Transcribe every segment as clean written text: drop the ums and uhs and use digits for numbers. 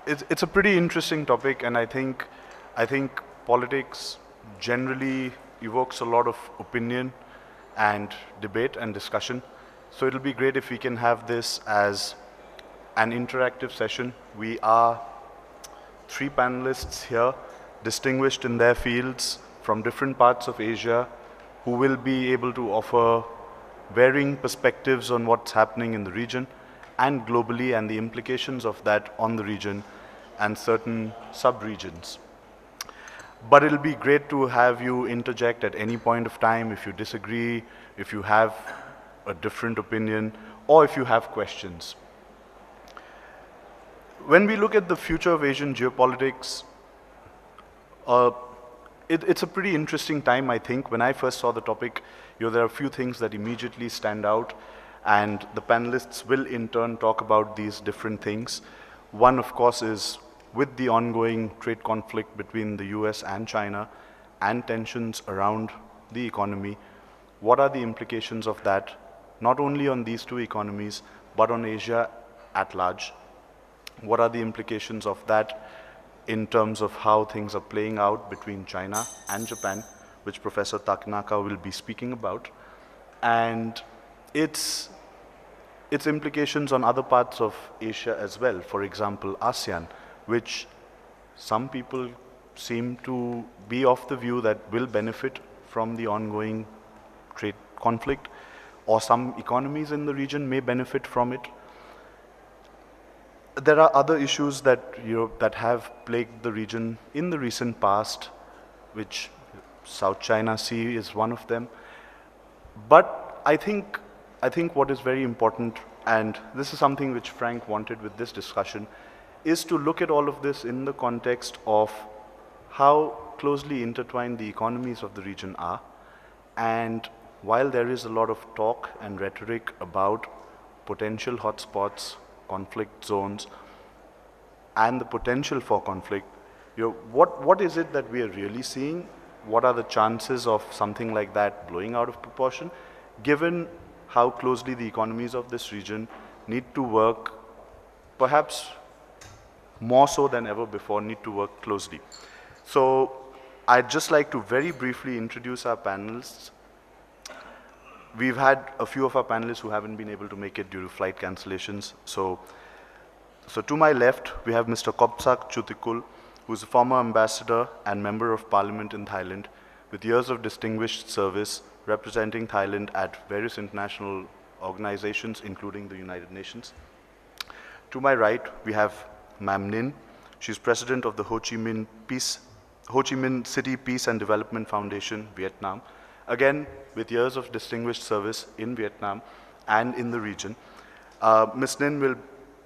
It's a pretty interesting topic, and I think politics generally evokes a lot of opinion and debate and discussion. So it'll be great if we can have this as an interactive session. We are three panelists here, distinguished in their fields from different parts of Asia, who will be able to offer varying perspectives on what's happening in the region and globally and the implications of that on the region and certain sub-regions. But it'll be great to have you interject at any point of time if you disagree, if you have a different opinion, or if you have questions. When we look at the future of Asian geopolitics, uh, it's a pretty interesting time, I think. When I first saw the topic, there are a few things that immediately stand out, and the panelists will in turn talk about these different things. One, of course, is with the ongoing trade conflict between the US and China and tensions around the economy, what are the implications of that, not only on these two economies, but on Asia at large? What are the implications of that in terms of how things are playing out between China and Japan, which Professor Takanaka will be speaking about, and its implications on other parts of Asia as well, for example, ASEAN, which some people seem to be of the view that will benefit from the ongoing trade conflict, or some economies in the region may benefit from it. There are other issues that that have plagued the region in the recent past, which South China Sea is one of them. But I think what is very important, and this is something which Frank wanted with this discussion, is to look at all of this in the context of how closely intertwined the economies of the region are. And while there is a lot of talk and rhetoric about potential hotspots, conflict zones, and the potential for conflict, what is it that we are really seeing? What are the chances of something like that blowing out of proportion, given how closely the economies of this region need to work, perhaps more so than ever before, need to work closely. So I'd just like to very briefly introduce our panelists. We've had a few of our panelists who haven't been able to make it due to flight cancellations. So to my left, we have Mr. Kobsak Chutikul, who's a former ambassador and member of parliament in Thailand, with years of distinguished service representing Thailand at various international organizations, including the United Nations. To my right, we have Ma'am Nin. She's president of the Ho Chi Minh City Peace and Development Foundation, Vietnam, again with years of distinguished service in Vietnam and in the region. Ms. Nin will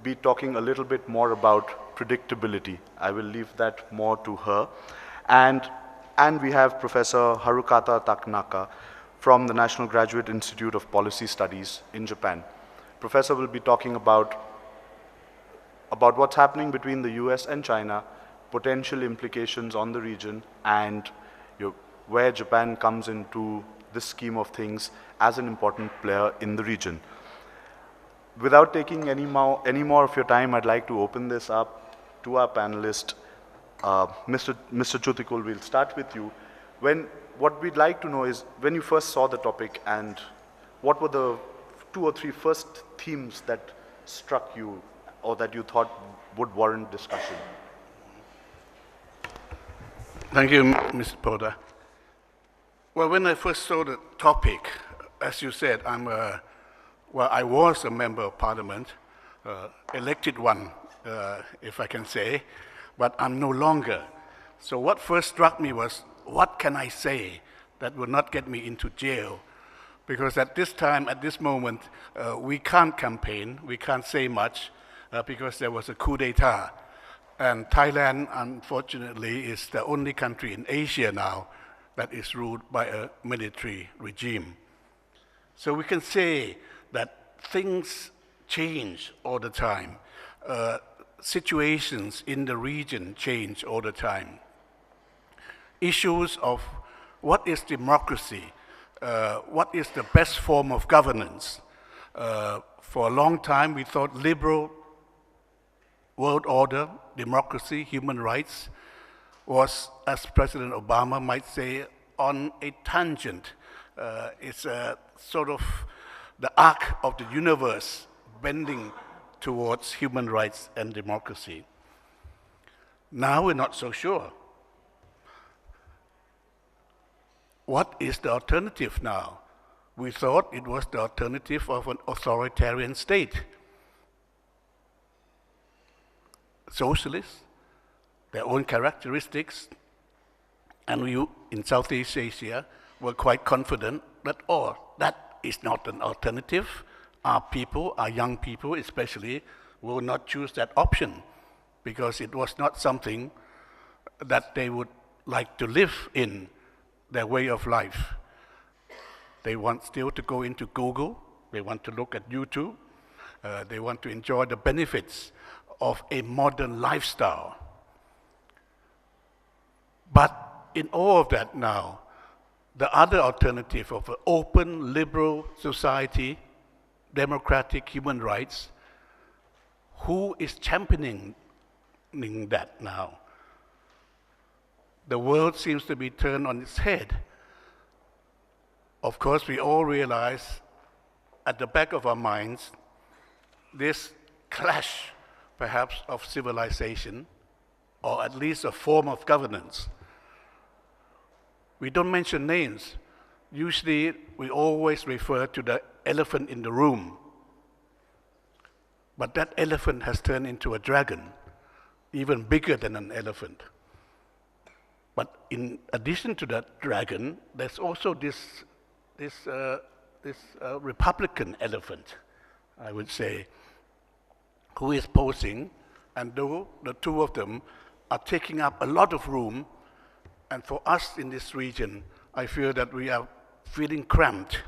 be talking a little bit more about predictability. I will leave that more to her. And we have Professor Harukata Takanaka from the National Graduate Institute of Policy Studies in Japan. Professor will be talking about what's happening between the US and China, potential implications on the region, and where Japan comes into this scheme of things as an important player in the region. Without taking any more of your time, I'd like to open this up to our panelist. Mr. Chutikul, we'll start with you. What we'd like to know is, when you first saw the topic, and what were the 2 or 3 first themes that struck you or that you thought would warrant discussion? Thank you, Mr. Poda. Well, when I first saw the topic, as you said, I was a member of parliament, elected one, if I can say, but I'm no longer. So what first struck me was, what can I say that will not get me into jail? Because at this time, at this moment, we can't campaign, we can't say much, because there was a coup d'etat. And Thailand, unfortunately, is the only country in Asia now that is ruled by a military regime. So we can say that things change all the time. Situations in the region change all the time. Issues of what is democracy, what is the best form of governance. For a long time, we thought liberal world order, democracy, human rights, was, as President Obama might say, on a tangent. It's a sort of the arc of the universe bending towards human rights and democracy. Now we're not so sure. What is the alternative now? We thought it was the alternative of an authoritarian state. Socialists, their own characteristics, and we in Southeast Asia were quite confident that, oh, that is not an alternative. Our people, our young people especially, will not choose that option because it was not something that they would like to live in their way of life. They want still to go into Google, they want to look at YouTube, they want to enjoy the benefits of a modern lifestyle. But in all of that now, the other alternative of an open, liberal society, democratic human rights, who is championing that now? The world seems to be turned on its head. Of course, we all realize at the back of our minds this clash, perhaps, of civilization, or at least a form of governance. We don't mention names. Usually, we always refer to the elephant in the room. But that elephant has turned into a dragon, even bigger than an elephant. But in addition to that dragon, there's also this Republican elephant, I would say, who is posing, and though the two of them are taking up a lot of room, and for us in this region, I feel that we are feeling cramped,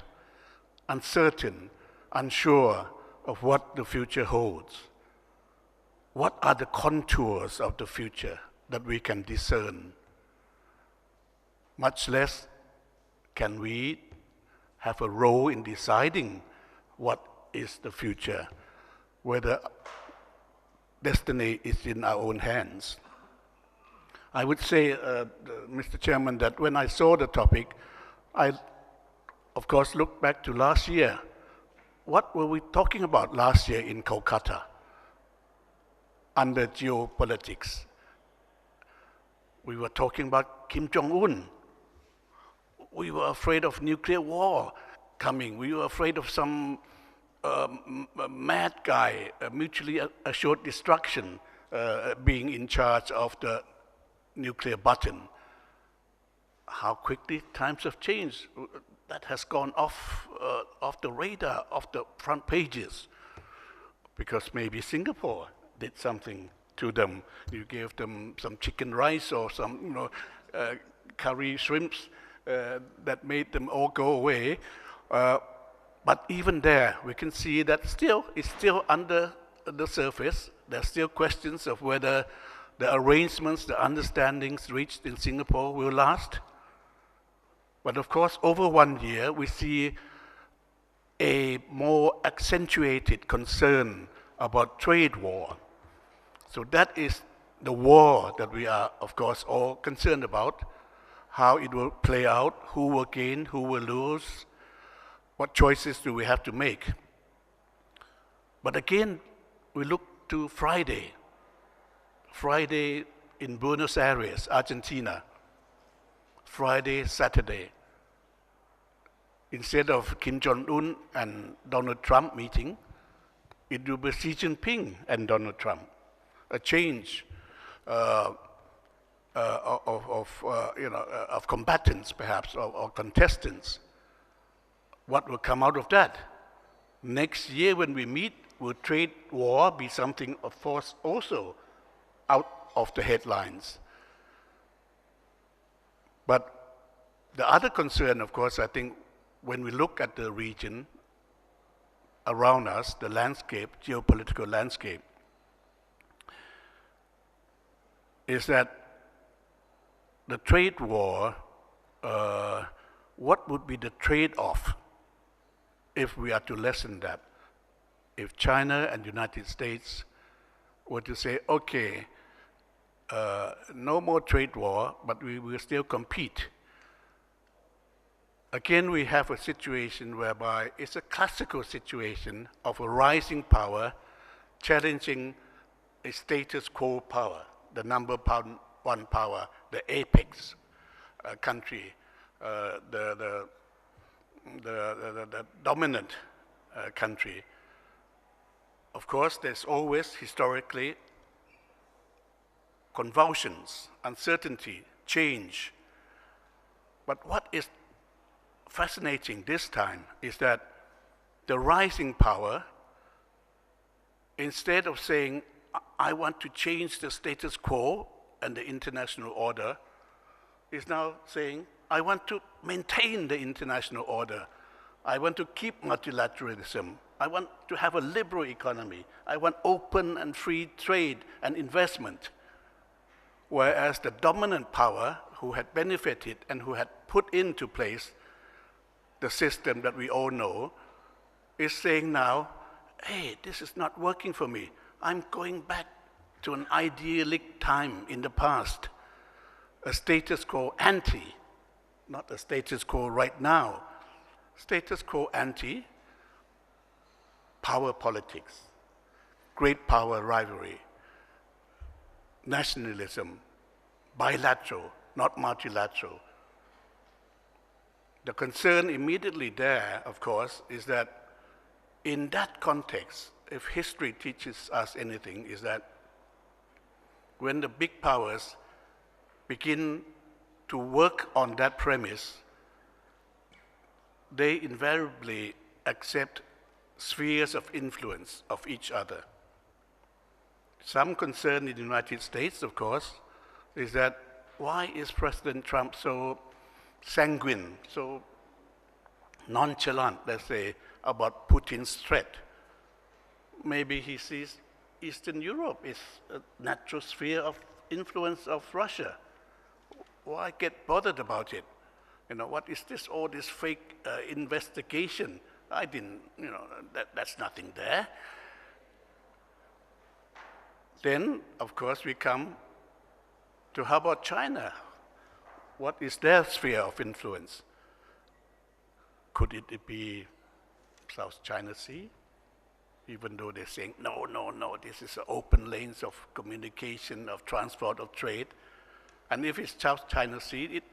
uncertain, unsure of what the future holds. What are the contours of the future that we can discern? Much less can we have a role in deciding what is the future, whether destiny is in our own hands. I would say, Mr. Chairman, that when I saw the topic, I, of course, looked back to last year. What were we talking about last year in Kolkata under geopolitics? We were talking about Kim Jong-un. We were afraid of nuclear war coming. We were afraid of some mad guy, mutually assured destruction, being in charge of the nuclear button. How quickly times have changed. That has gone off the radar, off the front pages, because maybe Singapore did something to them. You gave them some chicken rice or some curry shrimps that made them all go away. But even there, we can see that it's still under the surface. There's still questions of whether the arrangements, the understandings reached in Singapore will last. But of course, over 1 year, we see a more accentuated concern about trade war. So that is the war that we are, of course, all concerned about, how it will play out, who will gain, who will lose, what choices do we have to make. But again, we look to Friday in Buenos Aires, Argentina, Friday, Saturday. Instead of Kim Jong-un and Donald Trump meeting, it will be Xi Jinping and Donald Trump. A change of combatants, perhaps, or contestants. What will come out of that? Next year when we meet, will trade war be something, of course, also out of the headlines? But the other concern, of course, I think, when we look at the region around us, the landscape, geopolitical landscape, is that the trade war, what would be the trade-off if we are to lessen that? If China and the United States were to say, okay, no more trade war, but we will still compete. Again, we have a situation whereby it's a classical situation of a rising power challenging a status quo power, the number one power, the apex country, the dominant country. Of course, there's always historically convulsions, uncertainty, change. But what is fascinating this time is that the rising power, instead of saying, I want to change the status quo and the international order, is now saying, I want to maintain the international order. I want to keep multilateralism. I want to have a liberal economy. I want open and free trade and investment. Whereas the dominant power, who had benefited and who had put into place the system that we all know, is saying now, hey, this is not working for me. I'm going back to an idyllic time in the past, a status quo ante, not a status quo right now. Status quo ante, power politics, great power rivalry, nationalism, bilateral, not multilateral. The concern immediately there, of course, is that in that context, if history teaches us anything, is that when the big powers begin to work on that premise, they invariably accept spheres of influence of each other. Some concern in the United States, of course, is that why is President Trump so sanguine, so nonchalant, let's say, about Putin's threat? Maybe he sees Eastern Europe is a natural sphere of influence of Russia. Why get bothered about it? You know, what is this, all this fake investigation? I didn't, you know, that's nothing there. Then, of course, we come to how about China? What is their sphere of influence? Could it be South China Sea? Even though they're saying, no, this is open lanes of communication, of transport, of trade. And if it's South China Sea, it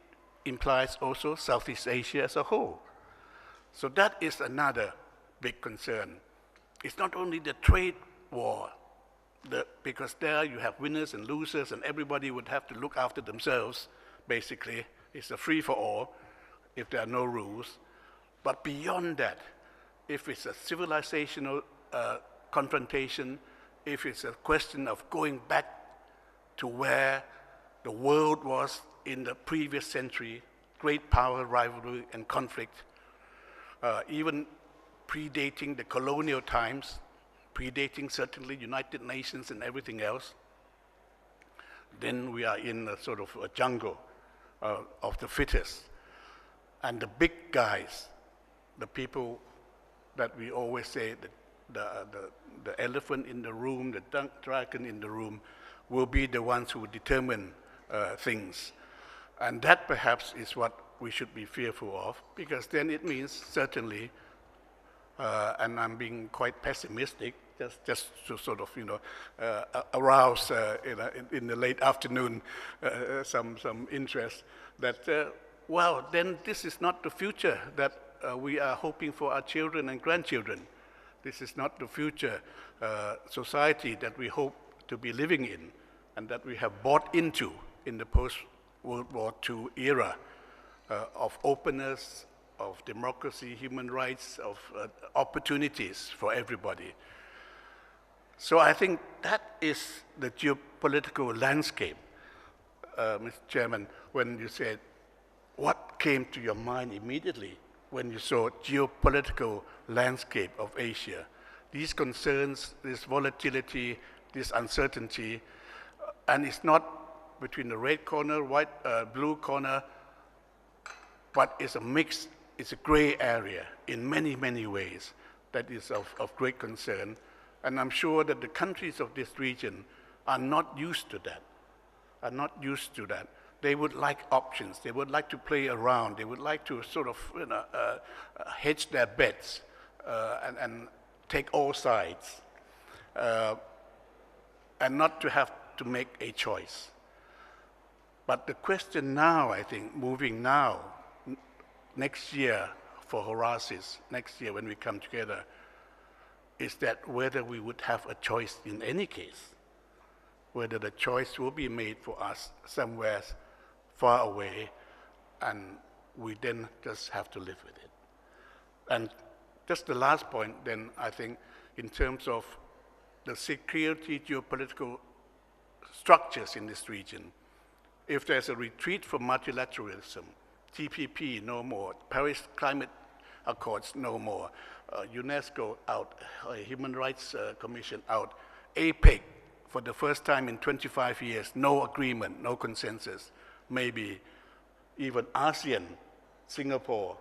implies also Southeast Asia as a whole. So that is another big concern. It's not only the trade war, because there you have winners and losers, and everybody would have to look after themselves, basically. It's a free-for-all if there are no rules. But beyond that, if it's a civilizational confrontation, if it's a question of going back to where the world was in the previous century, great power rivalry and conflict, even predating the colonial times, predating certainly United Nations and everything else, then we are in a sort of a jungle of the fittest. And the big guys, the people that we always say, the elephant in the room, the dragon in the room, will be the ones who determine things. And that perhaps is what we should be fearful of, because then it means certainly, and I'm being quite pessimistic, just to sort of, arouse in the late afternoon some interest, that, well, then this is not the future that we are hoping for our children and grandchildren. This is not the future society that we hope to be living in and that we have bought into in the post-World War II era of openness, of democracy, human rights, of opportunities for everybody. So I think that is the geopolitical landscape, Mr. Chairman, when you said, what came to your mind immediately when you saw geopolitical landscape of Asia? These concerns, this volatility, this uncertainty, and it's not between the red corner, blue corner, but it's a mix, it's a gray area in many, many ways that is of great concern. And I'm sure that the countries of this region are not used to that, are not used to that. They would like options. They would like to play around. They would like to sort of hedge their bets and take all sides, and not to have to make a choice. But the question now, I think, moving now, next year for Horasis, next year when we come together, is that whether we would have a choice in any case, whether the choice will be made for us somewhere far away, and we then just have to live with it. And just the last point, then, I think, in terms of the security geopolitical structures in this region, if there's a retreat from multilateralism, TPP no more, Paris Climate Accords no more, UNESCO out, Human Rights Commission out, APEC for the first time in 25 years, no agreement, no consensus, maybe even ASEAN, Singapore,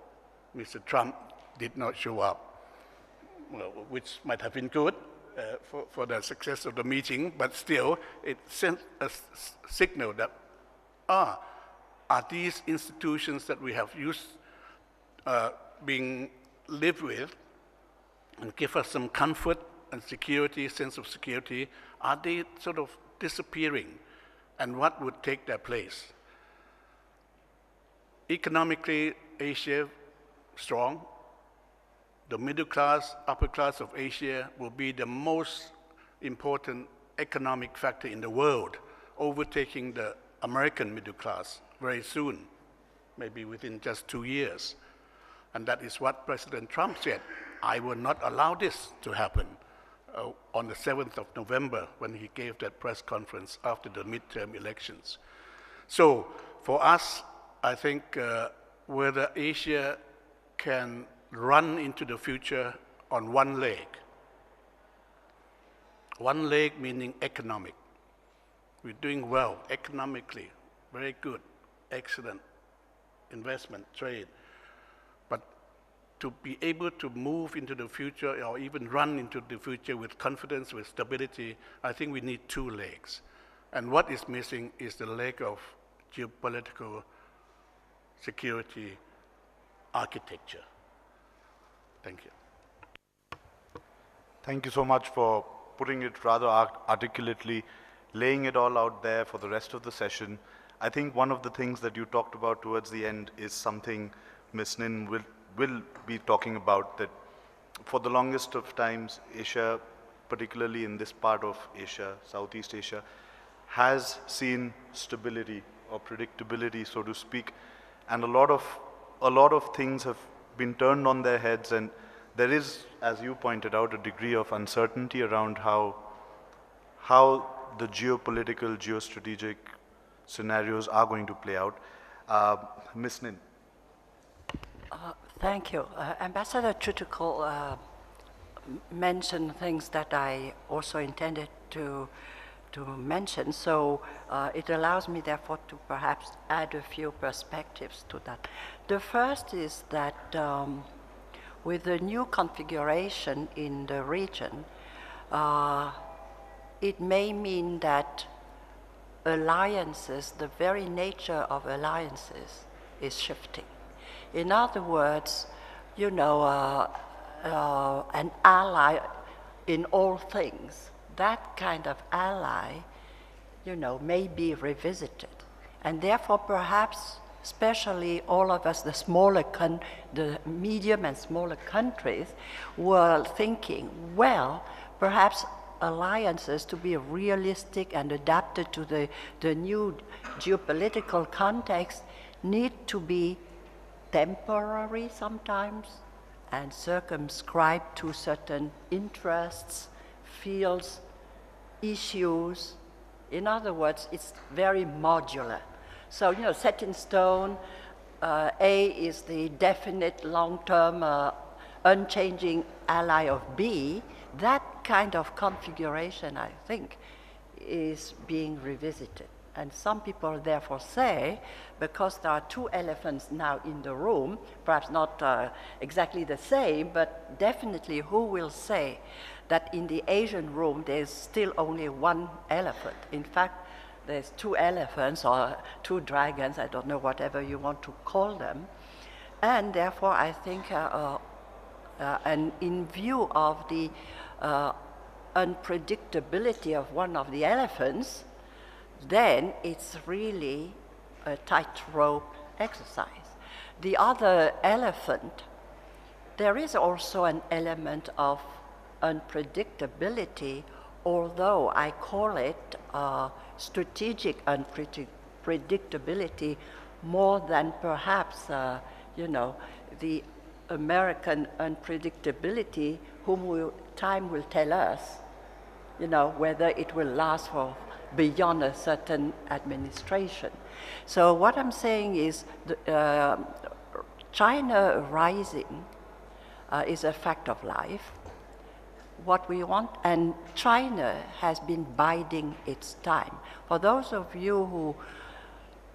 Mr. Trump did not show up, well, which might have been good for the success of the meeting, but still it sent a signal that are these institutions that we have used being lived with and give us some comfort and security, sense of security, are they sort of disappearing? And what would take their place? Economically, Asia strong. The middle class, upper class of Asia will be the most important economic factor in the world, overtaking the American middle class very soon, maybe within just 2 years. And that is what President Trump said. I will not allow this to happen on the 7th of November when he gave that press conference after the midterm elections. So for us, I think whether Asia can run into the future on one leg meaning economic. We're doing well economically, very good, excellent investment, trade. But to be able to move into the future or even run into the future with confidence, with stability, I think we need 2 legs. And what is missing is the leg of geopolitical security architecture. Thank you. Thank you so much for putting it rather articulately, laying it all out there for the rest of the session. I think one of the things that you talked about towards the end is something Ms. Nin will be talking about, that for the longest of times, Asia, particularly in this part of Asia, Southeast Asia, has seen stability or predictability, so to speak, and a lot of things have been turned on their heads, and there is, as you pointed out, a degree of uncertainty around how the geopolitical, geostrategic scenarios are going to play out. Ms. Nin. Thank you. Ambassador Chutikul mentioned things that I also intended to mention, so it allows me therefore to perhaps add a few perspectives to that. The first is that with the new configuration in the region, it may mean that alliances, the very nature of alliances, is shifting. In other words, you know, an ally in all things, that kind of ally, you know, may be revisited. And therefore, perhaps, especially all of us, the medium and smaller countries, were thinking, well, perhaps alliances, to be realistic and adapted to the new geopolitical context, need to be temporary sometimes and circumscribed to certain interests, fields, issues. In other words, it's very modular. So, you know, set in stone, A is the definite long-term unchanging ally of B. That kind of configuration, I think, is being revisited. And some people therefore say, because there are two elephants now in the room, perhaps not exactly the same, but definitely who will say that in the Asian room there's still only one elephant? In fact, there's two elephants or two dragons, I don't know, whatever you want to call them. And therefore I think, and in view of the unpredictability of one of the elephants, then it's really a tightrope exercise. The other elephant, there is also an element of unpredictability, although I call it strategic unpredictability more than perhaps, the American unpredictability, time will tell us, whether it will last for beyond a certain administration. So what I'm saying is China rising is a fact of life. What we want, and China has been biding its time. For those of you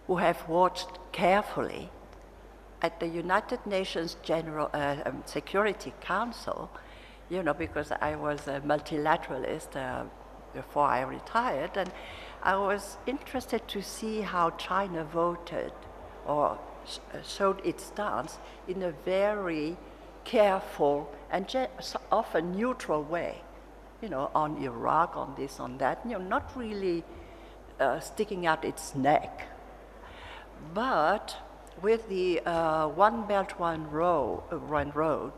who have watched carefully, at the United Nations General Security Council, because I was a multilateralist before I retired, and I was interested to see how China voted or showed its stance in a very careful and often neutral way, on Iraq, on this, on that, not really sticking out its neck. But with the One Belt, One Road,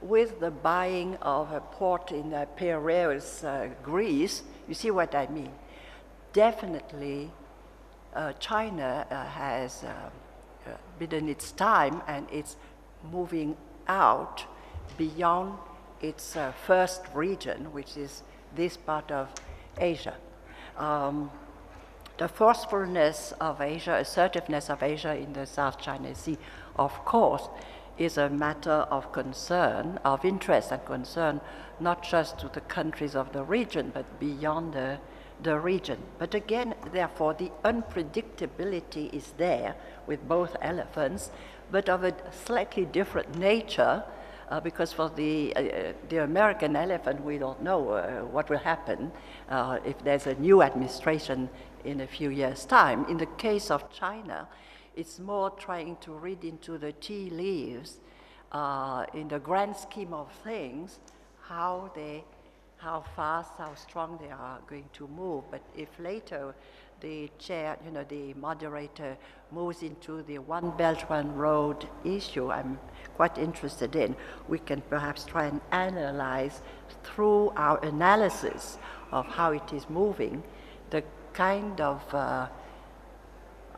with the buying of a port in Piraeus, Greece, you see what I mean? Definitely China has bidden its time, and it's moving out beyond its first region, which is this part of Asia. The forcefulness of Asia, assertiveness of Asia in the South China Sea, of course, is a matter of concern, of interest and concern, not just to the countries of the region, but beyond the region. But again, therefore, the unpredictability is there with both elephants, but of a slightly different nature, because for the American elephant, we don't know what will happen if there's a new administration in a few years' time. In the case of China, it's more trying to read into the tea leaves, in the grand scheme of things, how fast, how strong they are going to move. But if later the chair, the moderator moves into the One Belt, One Road issue, I'm quite interested in, we can perhaps try and analyze through our analysis of how it is moving, the kind of,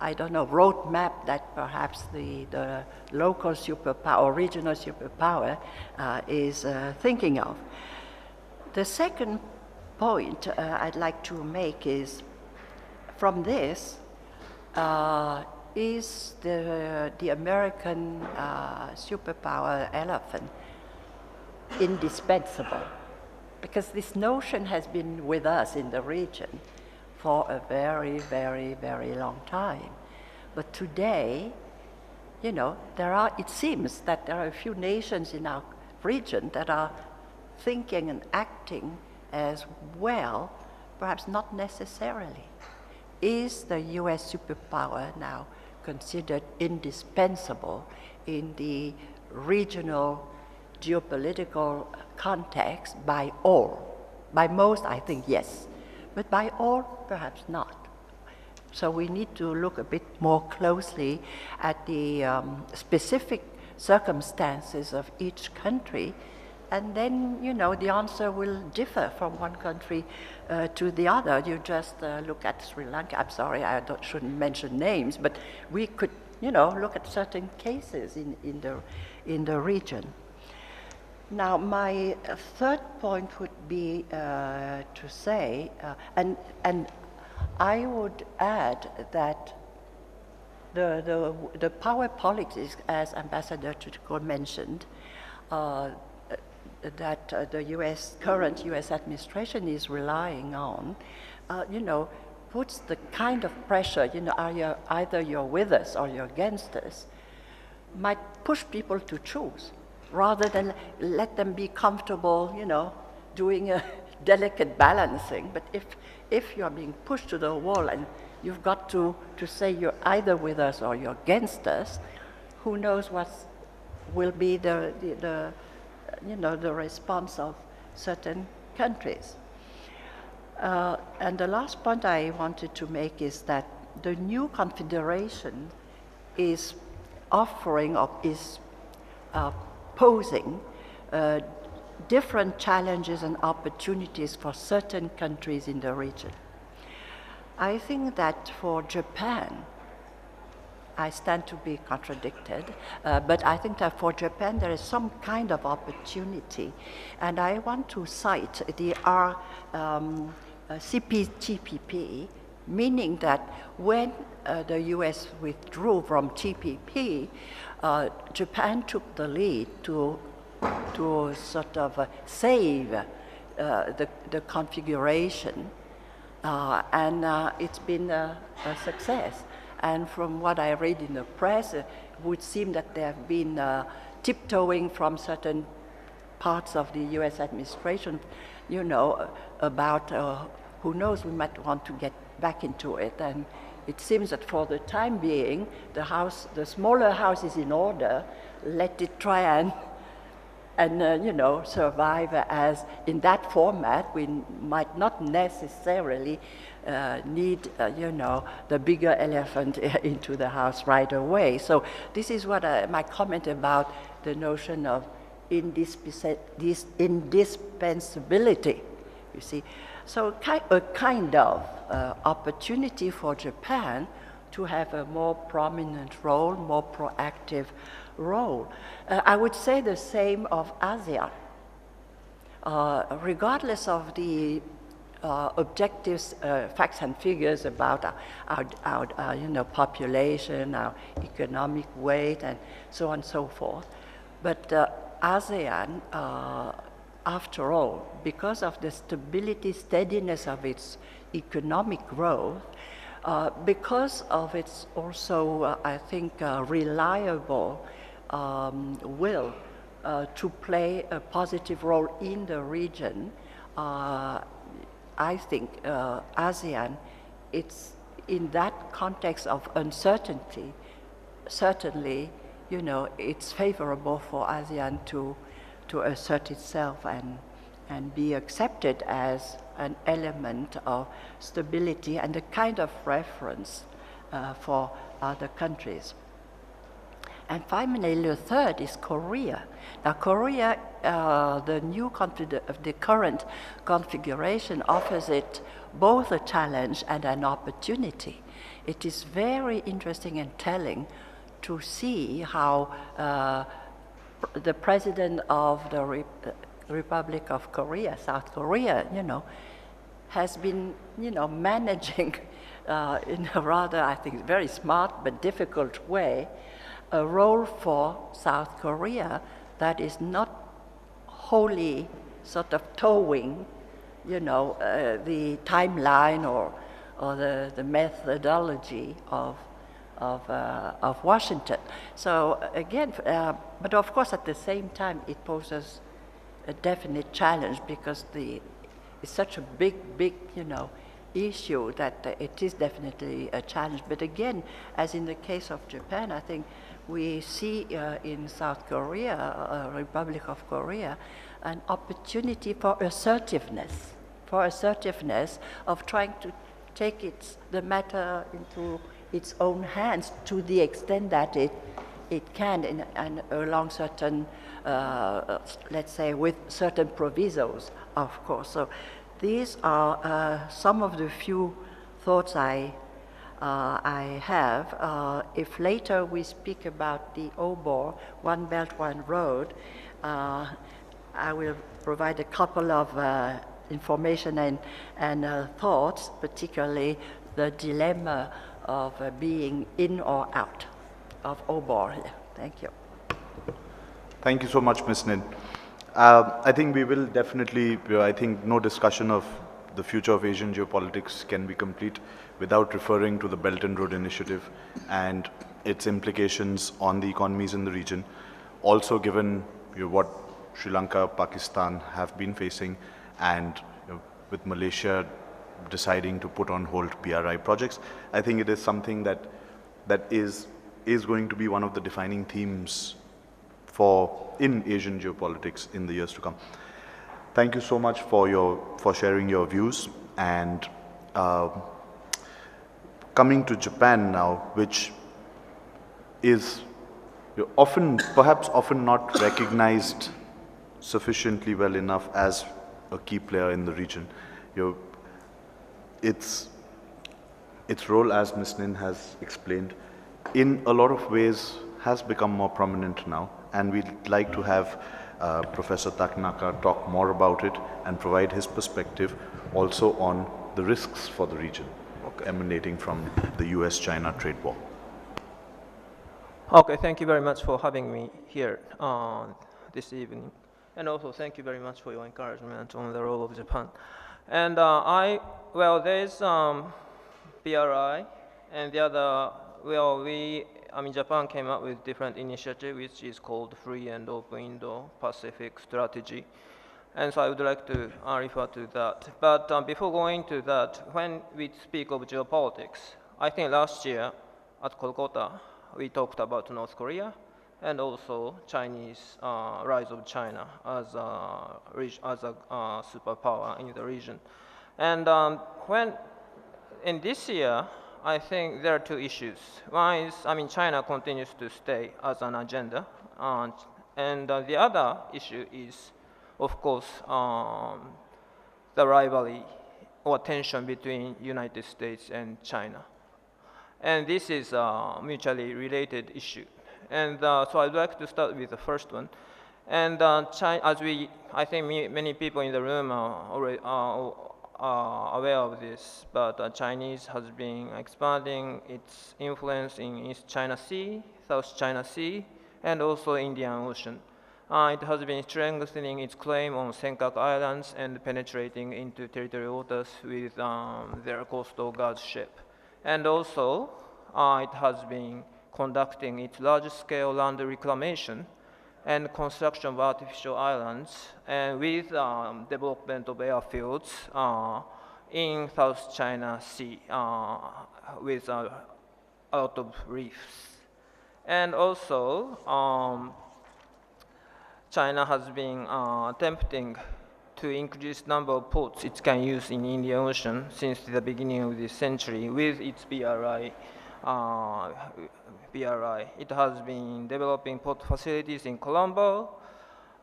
roadmap that perhaps the local superpower or regional superpower is thinking of. The second point I'd like to make is, from this, is the American superpower elephant indispensable? Because this notion has been with us in the region for a very, very, very long time. But today, it seems that there are a few nations in our region that are thinking and acting as well, perhaps not necessarily. Is the US superpower now considered indispensable in the regional geopolitical context by all? By most, I think yes, but by all, perhaps not. So we need to look a bit more closely at the specific circumstances of each country, and then, the answer will differ from one country to the other. You just look at Sri Lanka. I'm sorry, shouldn't mention names, but we could, look at certain cases in the region. Now, my third point would be to say, and I would add that the power politics, as Ambassador Tuchko mentioned, that the current U.S. administration is relying on, puts the kind of pressure, either you're with us or you're against us, might push people to choose rather than let them be comfortable, doing a delicate balancing. But if you're being pushed to the wall and you've got to say you're either with us or you're against us, who knows what will be the response of certain countries. And the last point I wanted to make is that the new confederation is offering or is posing different challenges and opportunities for certain countries in the region. I think that for Japan, I stand to be contradicted, but I think that for Japan there is some kind of opportunity. And I want to cite the CPTPP, meaning that when the US withdrew from TPP, Japan took the lead to sort of save the configuration, and it's been a success. And from what I read in the press, it would seem that there have been tiptoeing from certain parts of the US administration, about who knows, we might want to get back into it. And it seems that for the time being, the smaller house is in order. Let it try and survive as in that format. We might not necessarily need, the bigger elephant into the house right away. So this is what my comment about the notion of indispensability, you see. So a kind of opportunity for Japan to have a more prominent role, more proactive role. I would say the same of ASEAN. Regardless of the objectives, facts and figures about our population, our economic weight, and so on and so forth. But ASEAN, after all, because of the stability, steadiness of its economic growth, because of its also, I think, reliable will to play a positive role in the region, I think ASEAN, it's in that context of uncertainty, certainly, it's favorable for ASEAN to assert itself and be accepted as an element of stability and a kind of reference for other countries. And finally, the third is Korea. Now, Korea, the current configuration offers it both a challenge and an opportunity. It is very interesting and telling to see how the president of the Republic of Korea, South Korea, has been, managing in a rather, I think, very smart but difficult way, a role for South Korea that is not wholly sort of towing, the timeline or the methodology of Washington. So again, but of course at the same time it poses a definite challenge because it's such a big, issue that it is definitely a challenge. But again, as in the case of Japan, I think we see in South Korea, Republic of Korea, an opportunity for assertiveness of trying to take the matter into its own hands to the extent that it can, and along certain, let's say, with certain provisos, of course. So these are some of the few thoughts I have. If later we speak about the OBOR, One Belt, One Road, I will provide a couple of information and thoughts, particularly the dilemma of being in or out of OBOR. Thank you. Thank you so much, Ms. Nin. I think we will definitely, I think no discussion of the future of Asian geopolitics can be complete without referring to the Belt and Road Initiative and its implications on the economies in the region. Also given what Sri Lanka, Pakistan have been facing, and with Malaysia deciding to put on hold BRI projects, I think it is something that is going to be one of the defining themes in Asian geopolitics in the years to come. Thank you so much for sharing your views. And coming to Japan now, which is perhaps often not recognized sufficiently well enough as a key player in the region. Its role, as Ms. Nin has explained, in a lot of ways has become more prominent now, and we'd like to have Professor Takanaka talk more about it and provide his perspective also on the risks for the region emanating from the US-China trade war. Okay, thank you very much for having me here this evening. And also thank you very much for your encouragement on the role of Japan. And there's BRI, and the other, Japan came up with different initiative, which is called Free and Open Indo-Pacific Strategy. And so I would like to refer to that. But before going to that, when we speak of geopolitics, I think last year at Kolkata, we talked about North Korea and also Chinese rise of China as a superpower in the region. And in this year, I think there are two issues. One is, China continues to stay as an agenda, and the other issue is, of course, the rivalry or tension between United States and China. And this is a mutually related issue. And so I'd like to start with the first one. And China, I think many people in the room are already aware of this, but Chinese has been expanding its influence in East China Sea, South China Sea, and also Indian Ocean. It has been strengthening its claim on Senkaku Islands and penetrating into territorial waters with their coastal guard ship. And also, it has been conducting its large-scale land reclamation and construction of artificial islands, and with development of airfields in South China Sea with a lot of reefs. And also, China has been attempting to increase number of ports it can use in Indian Ocean since the beginning of this century with its BRI. It has been developing port facilities in Colombo,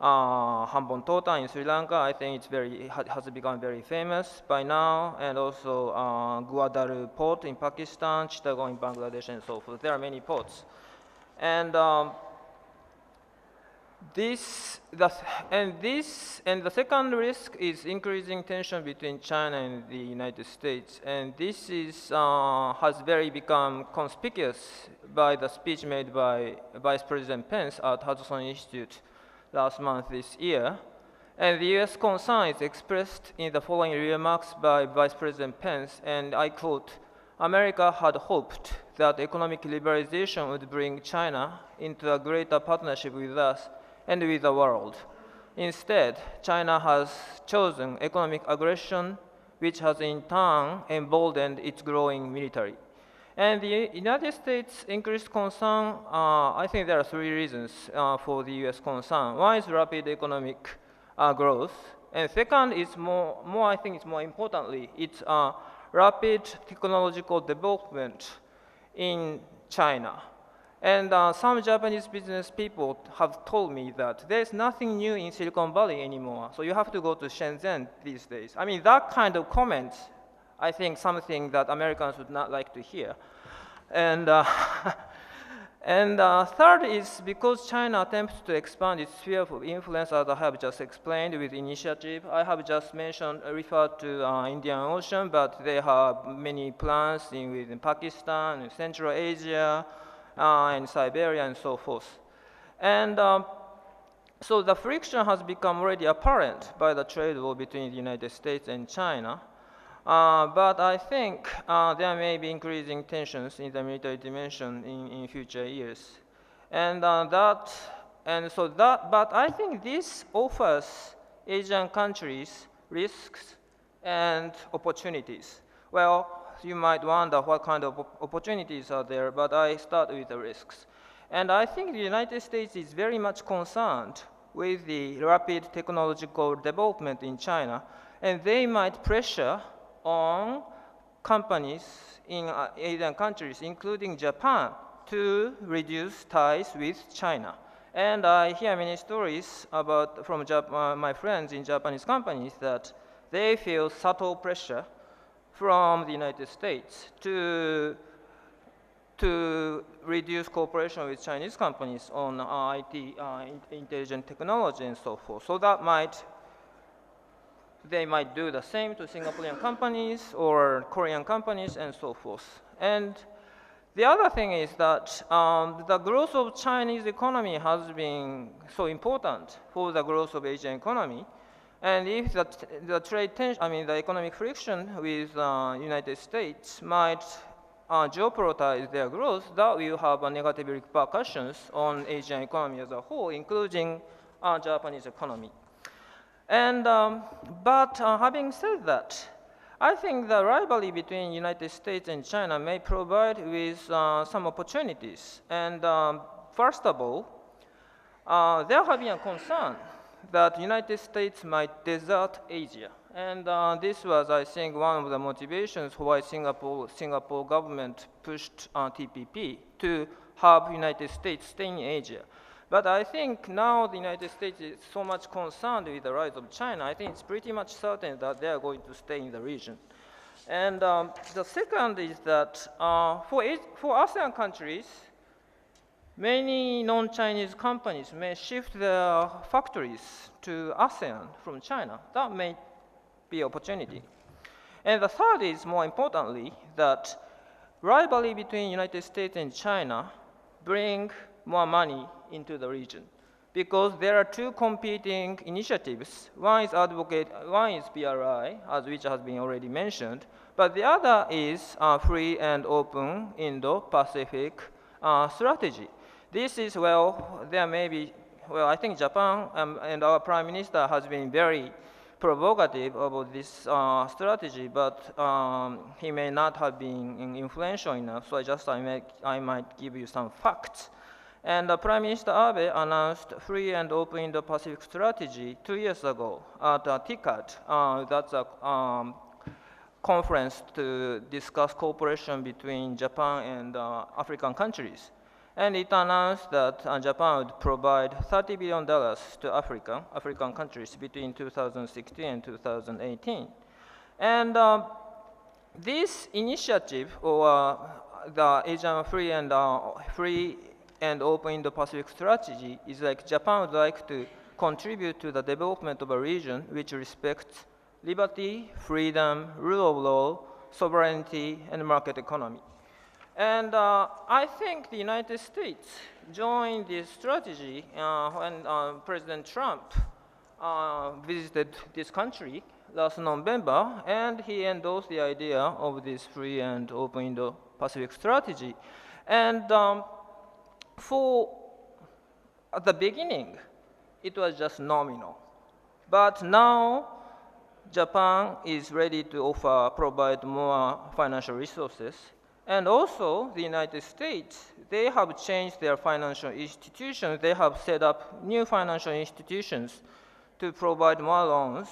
Hambantota in Sri Lanka. I think it has become very famous by now, and also Guadalajara port in Pakistan, Chittagong in Bangladesh, and so forth. There are many ports, and the second risk is increasing tension between China and the United States, and this has very become conspicuous by the speech made by Vice President Pence at Hudson Institute last month this year. And the U.S. concern is expressed in the following remarks by Vice President Pence, and I quote, "America had hoped that economic liberalization would bring China into a greater partnership with us and with the world. Instead, China has chosen economic aggression, which has in turn emboldened its growing military." And the United States' increased concern, I think there are three reasons for the US concern. One is rapid economic growth, and second is I think it's more importantly, it's rapid technological development in China. And some Japanese business people have told me that there's nothing new in Silicon Valley anymore, so you have to go to Shenzhen these days. That kind of comment, I think something that Americans would not like to hear. And third is because China attempts to expand its sphere of influence, as I have just explained, with initiative. I have just referred to Indian Ocean, but they have many plans within Pakistan, in Central Asia, and Siberia, and so forth. And so the friction has become already apparent by the trade war between the United States and China. But I think there may be increasing tensions in the military dimension in future years. And but I think this offers Asian countries risks and opportunities. Well, you might wonder what kind of opportunities are there, but I start with the risks. And I think the United States is very much concerned with the rapid technological development in China, and they might pressure on companies in Asian countries, including Japan, to reduce ties with China. And I hear many stories from my friends in Japanese companies that they feel subtle pressure from the United States to reduce cooperation with Chinese companies on IT, intelligent technology, and so forth. So they might do the same to Singaporean companies or Korean companies and so forth. And the other thing is that the growth of Chinese economy has been so important for the growth of Asian economy. And if the trade tension, the economic friction with United States might jeopardize their growth, that will have a negative repercussions on Asian economy as a whole, including Japanese economy. And but having said that, I think the rivalry between United States and China may provide with some opportunities. And first of all, there have been a concern that United States might desert Asia. And this was, I think, one of the motivations why Singapore government pushed TPP to have United States stay in Asia. But I think now the United States is so much concerned with the rise of China, I think it's pretty much certain that they are going to stay in the region. And the second is that for ASEAN countries, many non-Chinese companies may shift their factories to ASEAN from China. That may be an opportunity. And the third is, more importantly, that rivalry between United States and China bring more money into the region, because there are two competing initiatives. One is BRI, which has been already mentioned, but the other is free and open Indo-Pacific strategy. This is, I think Japan and our Prime Minister has been very provocative about this strategy, but he may not have been influential enough, so I might give you some facts. And Prime Minister Abe announced free and open Indo-Pacific strategy 2 years ago at TICAD. That's a conference to discuss cooperation between Japan and African countries. And it announced that Japan would provide $30 billion to African countries between 2016 and 2018. And this initiative, or the Asian free and open Indo-Pacific strategy, is like Japan would like to contribute to the development of a region which respects liberty, freedom, rule of law, sovereignty, and market economy. And I think the United States joined this strategy when President Trump visited this country last November, and he endorsed the idea of this free and open Indo-Pacific strategy. And at the beginning, it was just nominal. But now, Japan is ready to provide more financial resources. And also, the United States, they have changed their financial institutions. They have set up new financial institutions to provide more loans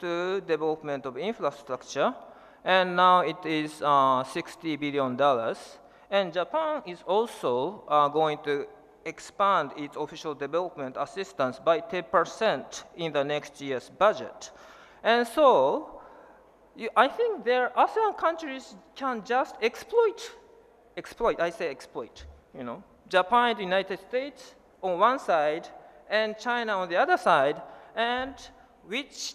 to development of infrastructure. And now it is $60 billion. And Japan is also going to expand its official development assistance by 10% in the next year's budget. And so, I think their ASEAN countries can just exploit, Japan and the United States on one side and China on the other side, and which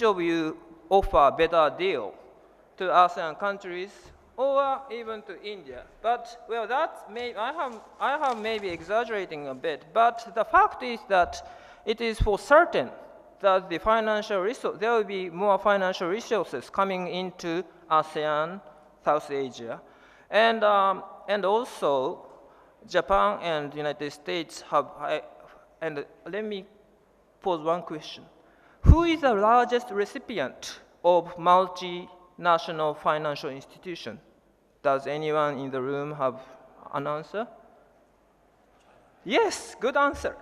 of you offer a better deal to ASEAN countries or even to India. But, well, I have maybe exaggerating a bit, but the fact is that it is for certain that there will be more financial resources coming into ASEAN, South Asia, and also Japan and United States have. And let me pose one question: who is the largest recipient of multinational financial institution? Does anyone in the room have an answer? Yes, good answer.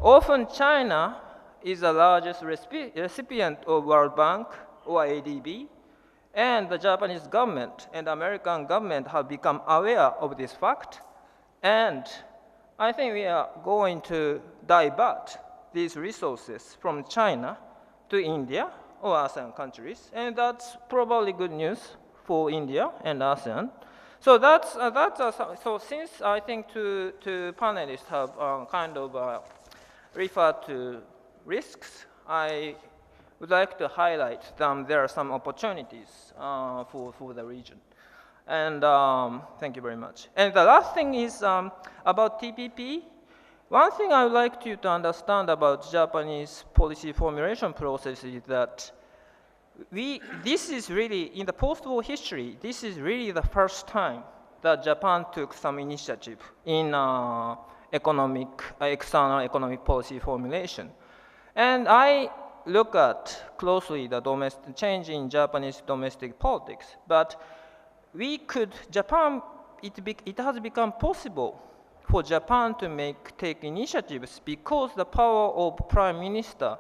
Often China is the largest recipient of World Bank or ADB, and the Japanese government and American government have become aware of this fact, and I think we are going to divert these resources from China to India or ASEAN countries, and that's probably good news for India and ASEAN. So so since I think two panelists have kind of referred to risks, I would like to highlight there are some opportunities for the region. And thank you very much. And the last thing is about TPP. One thing I would like you to understand about Japanese policy formulation process is that this is really, in the post-war history, this is really the first time that Japan took some initiative in external economic policy formulation. And I look at closely the change in Japanese domestic politics, but it has become possible for Japan to take initiatives because the power of Prime Minister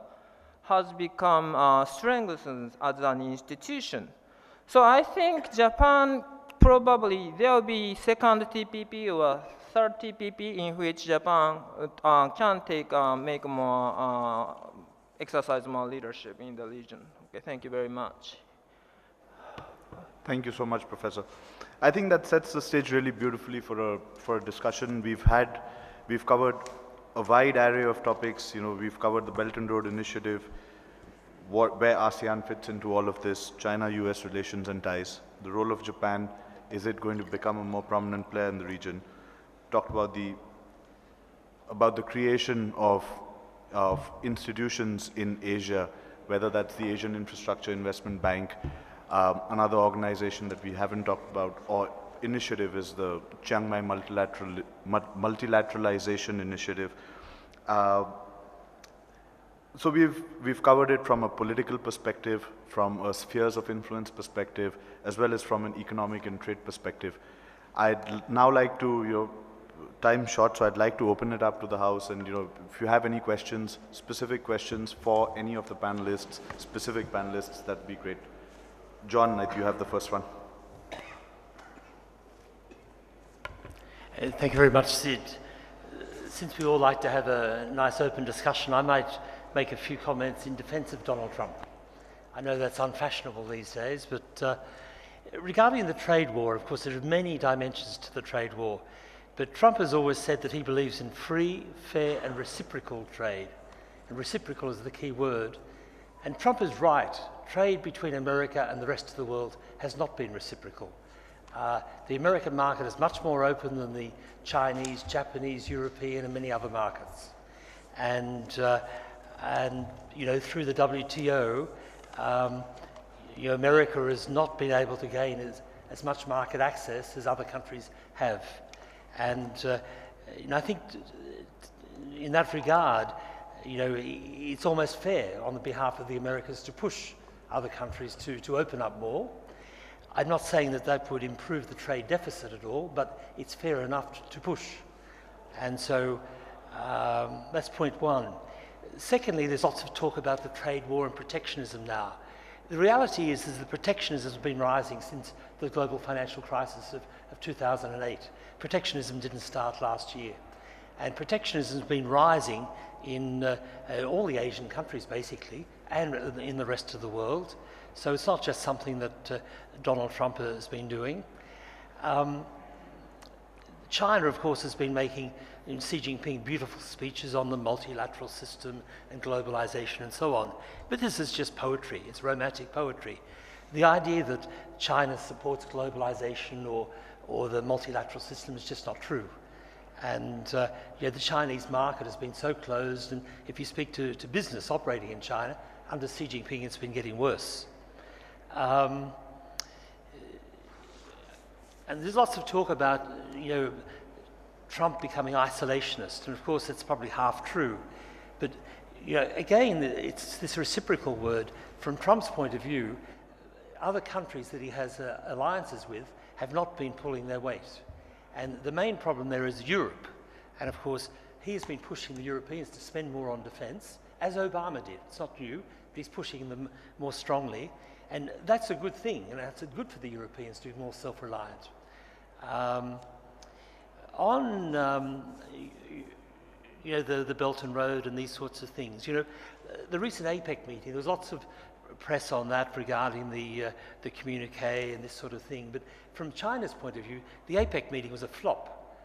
has become strengthened as an institution. So I think Japan probably there will be second TPP or third TPP in which Japan can exercise more leadership in the region. Okay, thank you very much. Thank you so much, Professor. I think that sets the stage really beautifully for a discussion. We've covered a wide array of topics. We've covered the Belt and Road Initiative, where ASEAN fits into all of this, China-US relations and ties, the role of Japan, is it going to become a more prominent player in the region? Talked about the creation of institutions in Asia, whether that's the Asian Infrastructure Investment Bank, another organization that we haven't talked about, or initiative is the Chiang Mai Multilateralization Initiative. So we've covered it from a political perspective, from a spheres of influence perspective, as well as from an economic and trade perspective. I'd now like to, time short, so I'd like to open it up to the House, and if you have any questions, specific questions for any of the panelists, specific panelists, that'd be great. John, you have the first one. Thank you very much, Sid. Since we all like to have a nice open discussion, I might make a few comments in defense of Donald Trump. I know that's unfashionable these days, but regarding the trade war, of course, there are many dimensions to the trade war. But Trump has always said that he believes in free, fair, and reciprocal trade. And reciprocal is the key word. And Trump is right. Trade between America and the rest of the world has not been reciprocal. The American market is much more open than the Chinese, Japanese, European, and many other markets. And through the WTO, America has not been able to gain as much market access as other countries have. And I think in that regard, it's almost fair on the behalf of the Americans to push other countries to open up more. I'm not saying that would improve the trade deficit at all, but it's fair enough to push. And so that's point one. Secondly, there's lots of talk about the trade war and protectionism now. The reality is that protectionism has been rising since the global financial crisis of 2008. Protectionism didn't start last year. And protectionism has been rising in all the Asian countries, basically, and in the rest of the world. So it's not just something that Donald Trump has been doing. China, of course, has been making Xi Jinping beautiful speeches on the multilateral system and globalization and so on. But this is just poetry. It's romantic poetry. The idea that China supports globalization or the multilateral system is just not true. And the Chinese market has been so closed, and if you speak to business operating in China, under Xi Jinping it's been getting worse. And there's lots of talk about, Trump becoming isolationist, and of course that's probably half true. But, again, it's this reciprocal word. From Trump's point of view, other countries that he has alliances with have not been pulling their weight. And the main problem there is Europe. And of course, he has been pushing the Europeans to spend more on defence, as Obama did. It's not new, but he's pushing them more strongly. And that's a good thing, and that's good for the Europeans to be more self-reliant. On the Belt and Road and these sorts of things, the recent APEC meeting, there was lots of press on that regarding the communique and this sort of thing. But from China's point of view, the APEC meeting was a flop.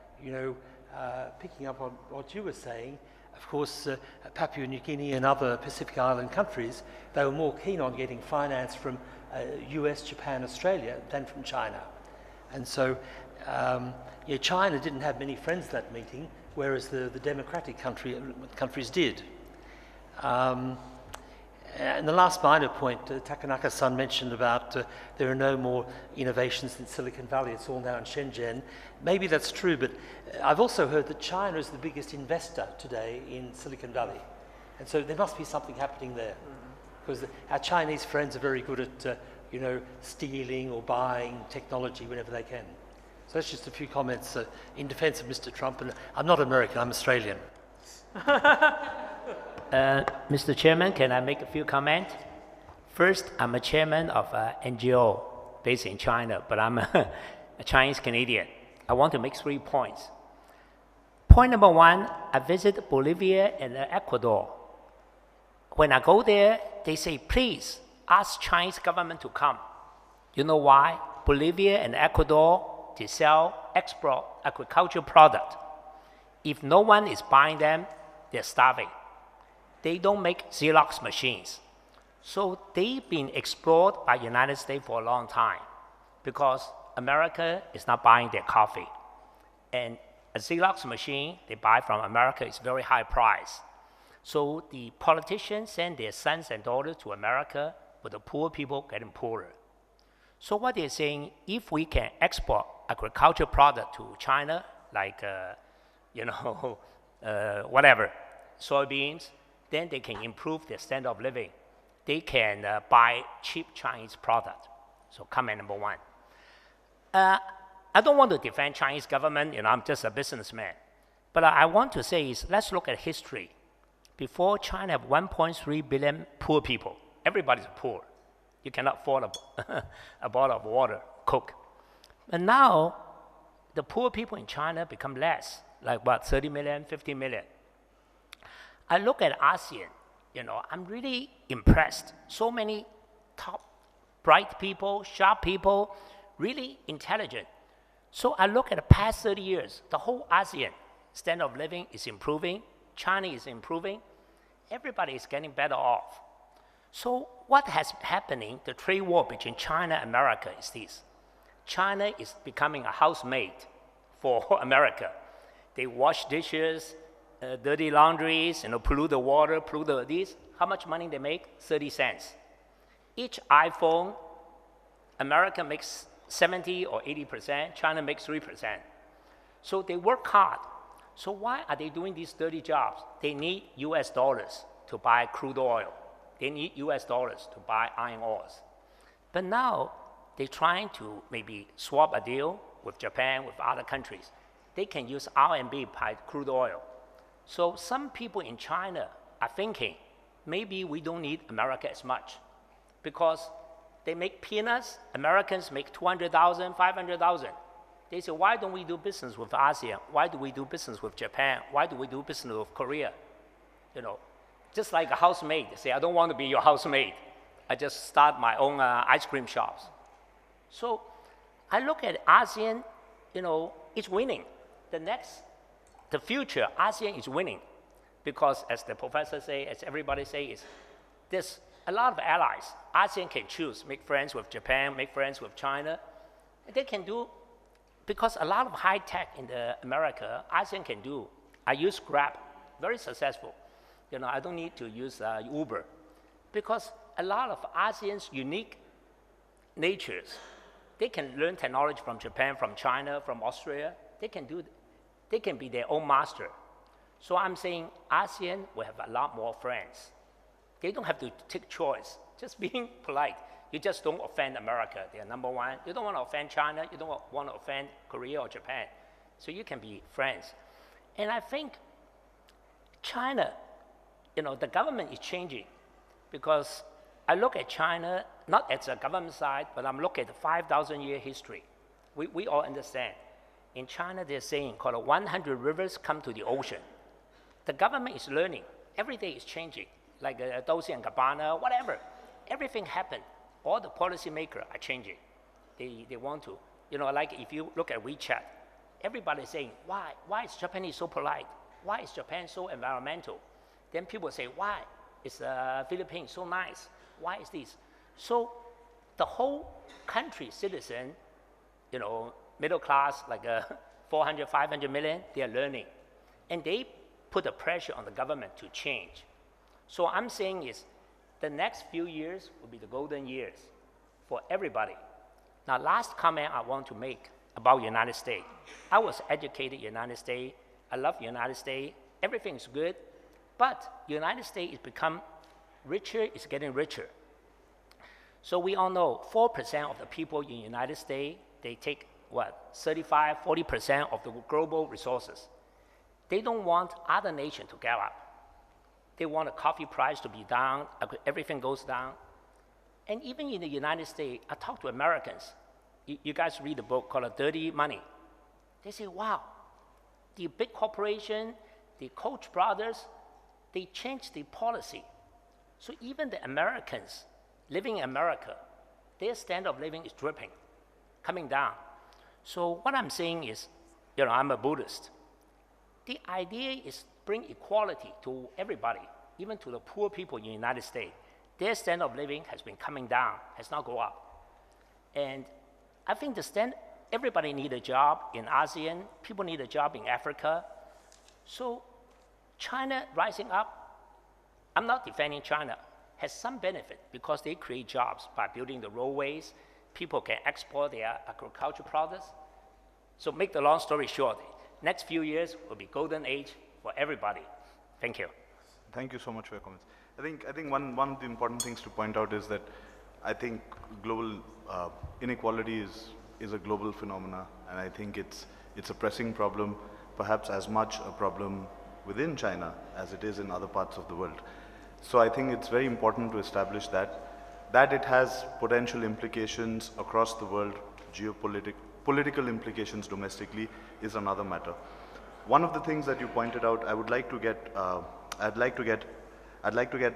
Picking up on what you were saying, of course, Papua New Guinea and other Pacific Island countries, they were more keen on getting finance from US, Japan, Australia than from China. And so China didn't have many friends at that meeting, whereas the democratic countries did. And the last minor point, Takanaka-san mentioned about there are no more innovations in Silicon Valley, it's all now in Shenzhen. Maybe that's true, but I've also heard that China is the biggest investor today in Silicon Valley. And so there must be something happening there. Because our Chinese friends are very good at, stealing or buying technology whenever they can. So that's just a few comments in defense of Mr. Trump. And I'm not American, I'm Australian. Mr. Chairman, can I make a few comments? First, I'm a chairman of an NGO based in China, but I'm a Chinese Canadian. I want to make 3 points. Point number 1, I visit Bolivia and Ecuador. When I go there, they say, please ask Chinese government to come. You know why? Bolivia and Ecuador, they export agricultural product. If no one is buying them, they're starving. They don't make Xerox machines. So they've been explored by the United States for a long time because America is not buying their coffee. And a Xerox machine they buy from America is very high price. So the politicians send their sons and daughters to America, but the poor people getting poorer. So what they're saying, if we can export agricultural product to China, like, whatever, soybeans, then they can improve their standard of living. They can buy cheap Chinese product. So comment number 1. I don't want to defend Chinese government, I'm just a businessman. But I want to say is, let's look at history. Before China have 1.3 billion poor people. Everybody's poor. You cannot afford a bottle of water, Coke. And now, the poor people in China become less, like what, 30 million, 50 million. I look at ASEAN, I'm really impressed. So many top, bright people, sharp people, really intelligent. So I look at the past 30 years, the whole ASEAN standard of living is improving, China is improving, everybody is getting better off. So what has happening, the trade war between China and America is this. China is becoming a housemaid for America. They wash dishes, dirty laundries, pollute the water, pollute this. How much money they make? 30 cents. Each iPhone, America makes 70 or 80%, China makes 3%. So they work hard. So why are they doing these dirty jobs? They need US dollars to buy crude oil. They need US dollars to buy iron ores. But now they're trying to maybe swap a deal with Japan, with other countries. They can use RMB to buy crude oil. So some people in China are thinking, maybe we don't need America as much because they make peanuts, Americans make 200,000, 500,000. They say, why don't we do business with ASEAN? Why do we do business with Japan? Why do we do business with Korea? Just like a housemaid. They say, I don't want to be your housemaid. I just start my own ice cream shops. So I look at ASEAN, it's winning. The future, ASEAN is winning because as the professor say, as everybody say, is there's a lot of allies. ASEAN can choose, make friends with Japan, make friends with China. And they can do because a lot of high tech in America, ASEAN can do. I use Grab, very successful. You know, I don't need to use Uber, because a lot of ASEAN's unique natures, they can learn technology from Japan, from China, from Australia. They can be their own master. So I'm saying ASEAN will have a lot more friends. They don't have to take choice, just being polite. You just don't offend America, they're number one. You don't want to offend China, you don't want to offend Korea or Japan. So you can be friends. And I think China, you know, the government is changing, because I look at China, not as a government side, but I'm looking at the 5,000-year history. We all understand. In China, they're saying, called 100 rivers come to the ocean. The government is learning. Every day is changing, like Dolce & Gabbana, whatever. Everything happened. All the policymakers are changing. They want to. You know, like if you look at WeChat, everybody's saying, why is Japanese so polite? Why is Japan so environmental? Then people say, why is Philippines so nice? Why is this? So the whole country, citizen, you know, middle class, like 400, 500 million, they are learning. And they put the pressure on the government to change. So I'm saying is, the next few years will be the golden years for everybody. Now, last comment I want to make about United States. I was educated in the United States. I love the United States. Everything's good. But the United States is become richer, it's getting richer. So we all know 4% of the people in the United States, they take what, 35, 40% of the global resources. They don't want other nations to get up. They want a coffee price to be down, everything goes down. And even in the United States, I talk to Americans. You guys read the book called Dirty Money. They say, wow, the big corporation, the Koch brothers, they changed the policy. So even the Americans living in America, their standard of living is dripping, coming down. So what I'm saying is, you know, I'm a Buddhist. The idea is bring equality to everybody, even to the poor people in the United States. Their standard of living has been coming down, has not go up. And I think everybody need a job in ASEAN, people need a job in Africa. So China rising up, I'm not defending China, has some benefit because they create jobs by building the roadways. People can export their agricultural products. So make the long story short, next few years will be golden age for everybody. Thank you. Thank you so much for your comments. I think one of the important things to point out is that I think global inequality is a global phenomena, and I think it's a pressing problem, perhaps as much a problem within China as it is in other parts of the world. So I think it's very important to establish that it has potential implications across the world, political implications domestically is another matter. One of the things that you pointed out, I would like to get, I'd like to get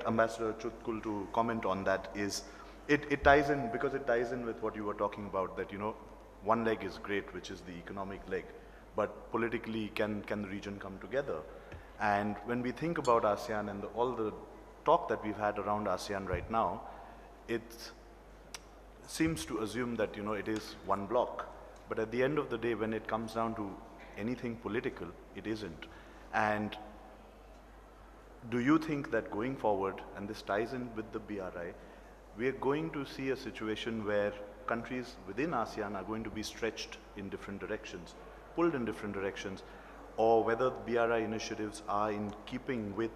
Ambassador Chutkul to comment on that. Is it ties in, because it ties in with what you were talking about, that, you know, one leg is great, which is the economic leg, but politically can the region come together? And when we think about ASEAN and all the talk that we've had around ASEAN right now, it seems to assume that, you know, it is one block. But at the end of the day, when it comes down to anything political, it isn't. And do you think that going forward, and this ties in with the BRI, we are going to see a situation where countries within ASEAN are going to be stretched in different directions, pulled in different directions, or whether BRI initiatives are in keeping with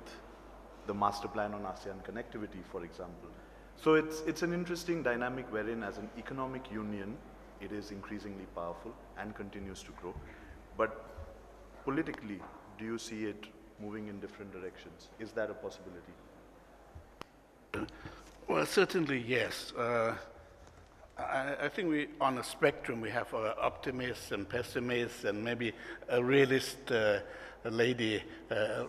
the master plan on ASEAN connectivity, for example? So it's an interesting dynamic wherein, as an economic union, it is increasingly powerful and continues to grow. But politically, do you see it moving in different directions? Is that a possibility? Well, certainly yes. I think we, on a spectrum, we have optimists and pessimists and maybe a realist lady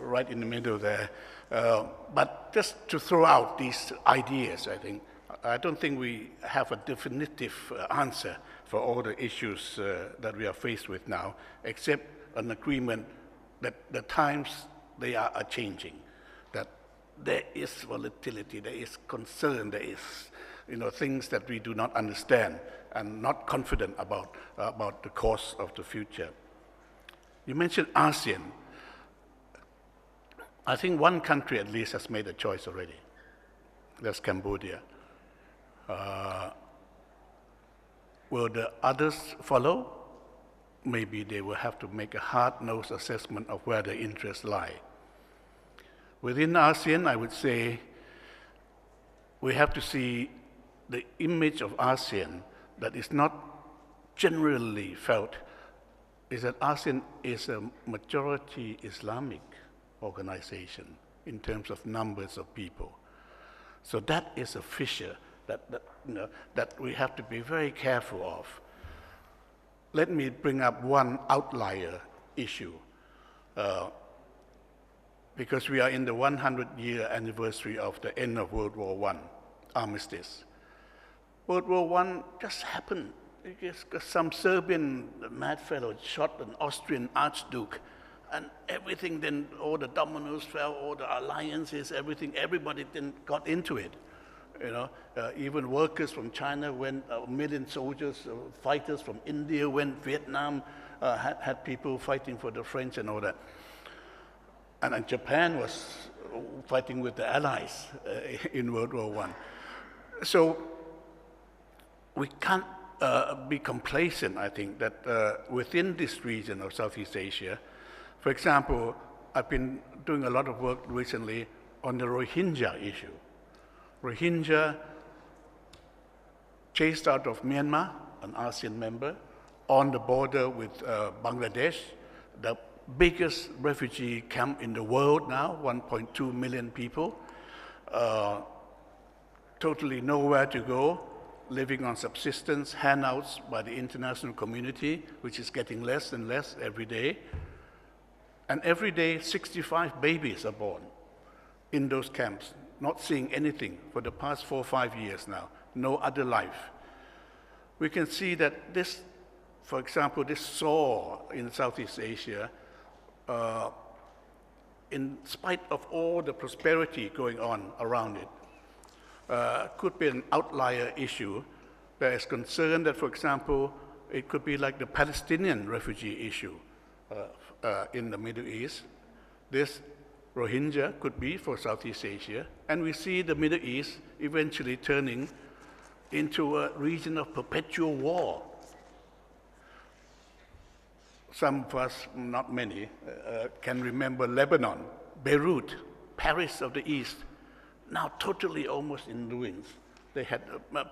right in the middle there. But just to throw out these ideas, I don't think we have a definitive answer for all the issues that we are faced with now, except an agreement that the times, they are changing, that there is volatility, there is concern, there is, you know, things that we do not understand. and not confident about the course of the future. You mentioned ASEAN. I think one country at least has made a choice already. That's Cambodia. Will the others follow? Maybe they will have to make a hard-nosed assessment of where their interests lie. Within ASEAN, I would say we have to see the image of ASEAN that is not generally felt is that ASEAN is a majority Islamic organization in terms of numbers of people. So that is a fissure that we have to be very careful of. Let me bring up one outlier issue. Because we are in the 100-year anniversary of the end of World War I, armistice. World War I just happened because some Serbian mad fellow shot an Austrian archduke, and everything then, all the dominoes fell, all the alliances, everything, everybody then got into it. You know, even workers from China went, a million soldiers, fighters from India went, Vietnam had people fighting for the French and all that. And Japan was fighting with the Allies in World War I. So we can't be complacent, I think, that within this region of Southeast Asia, for example, I've been doing a lot of work recently on the Rohingya issue. Rohingya chased out of Myanmar, an ASEAN member, on the border with Bangladesh, the biggest refugee camp in the world now, 1.2 million people, totally nowhere to go, living on subsistence, handouts by the international community, which is getting less and less every day. And every day, 65 babies are born in those camps, not seeing anything for the past 4 or 5 years now, no other life. We can see that this, for example, this sore in Southeast Asia, in spite of all the prosperity going on around it, could be an outlier issue. There is concern that, for example, it could be like the Palestinian refugee issue in the Middle East. This Rohingya could be for Southeast Asia, and we see the Middle East eventually turning into a region of perpetual war. Some of us, not many, can remember Lebanon, Beirut, Paris of the East, now totally almost in ruins. They had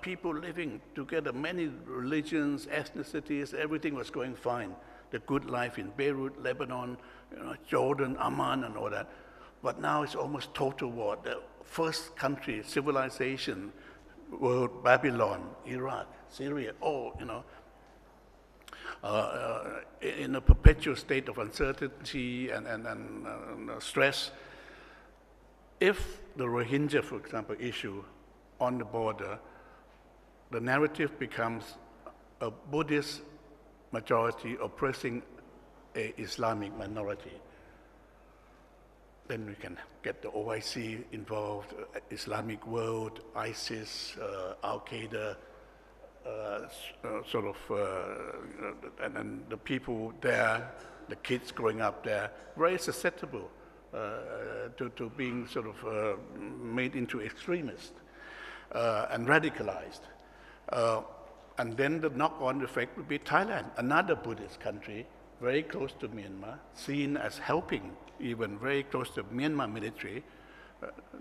people living together, many religions, ethnicities, everything was going fine. The good life in Beirut, Lebanon, Jordan, Amman, and all that. But now it's almost total war. The first country, civilization, world, Babylon, Iraq, Syria, all, in a perpetual state of uncertainty and stress. If the Rohingya, for example, issue on the border, the narrative becomes a Buddhist majority oppressing an Islamic minority. Then we can get the OIC involved, Islamic world, ISIS, Al-Qaeda, and the people there, the kids growing up there, very susceptible to being sort of made into extremists and radicalized. And then the knock-on effect would be Thailand, another Buddhist country, very close to Myanmar, seen as helping, even very close to Myanmar military.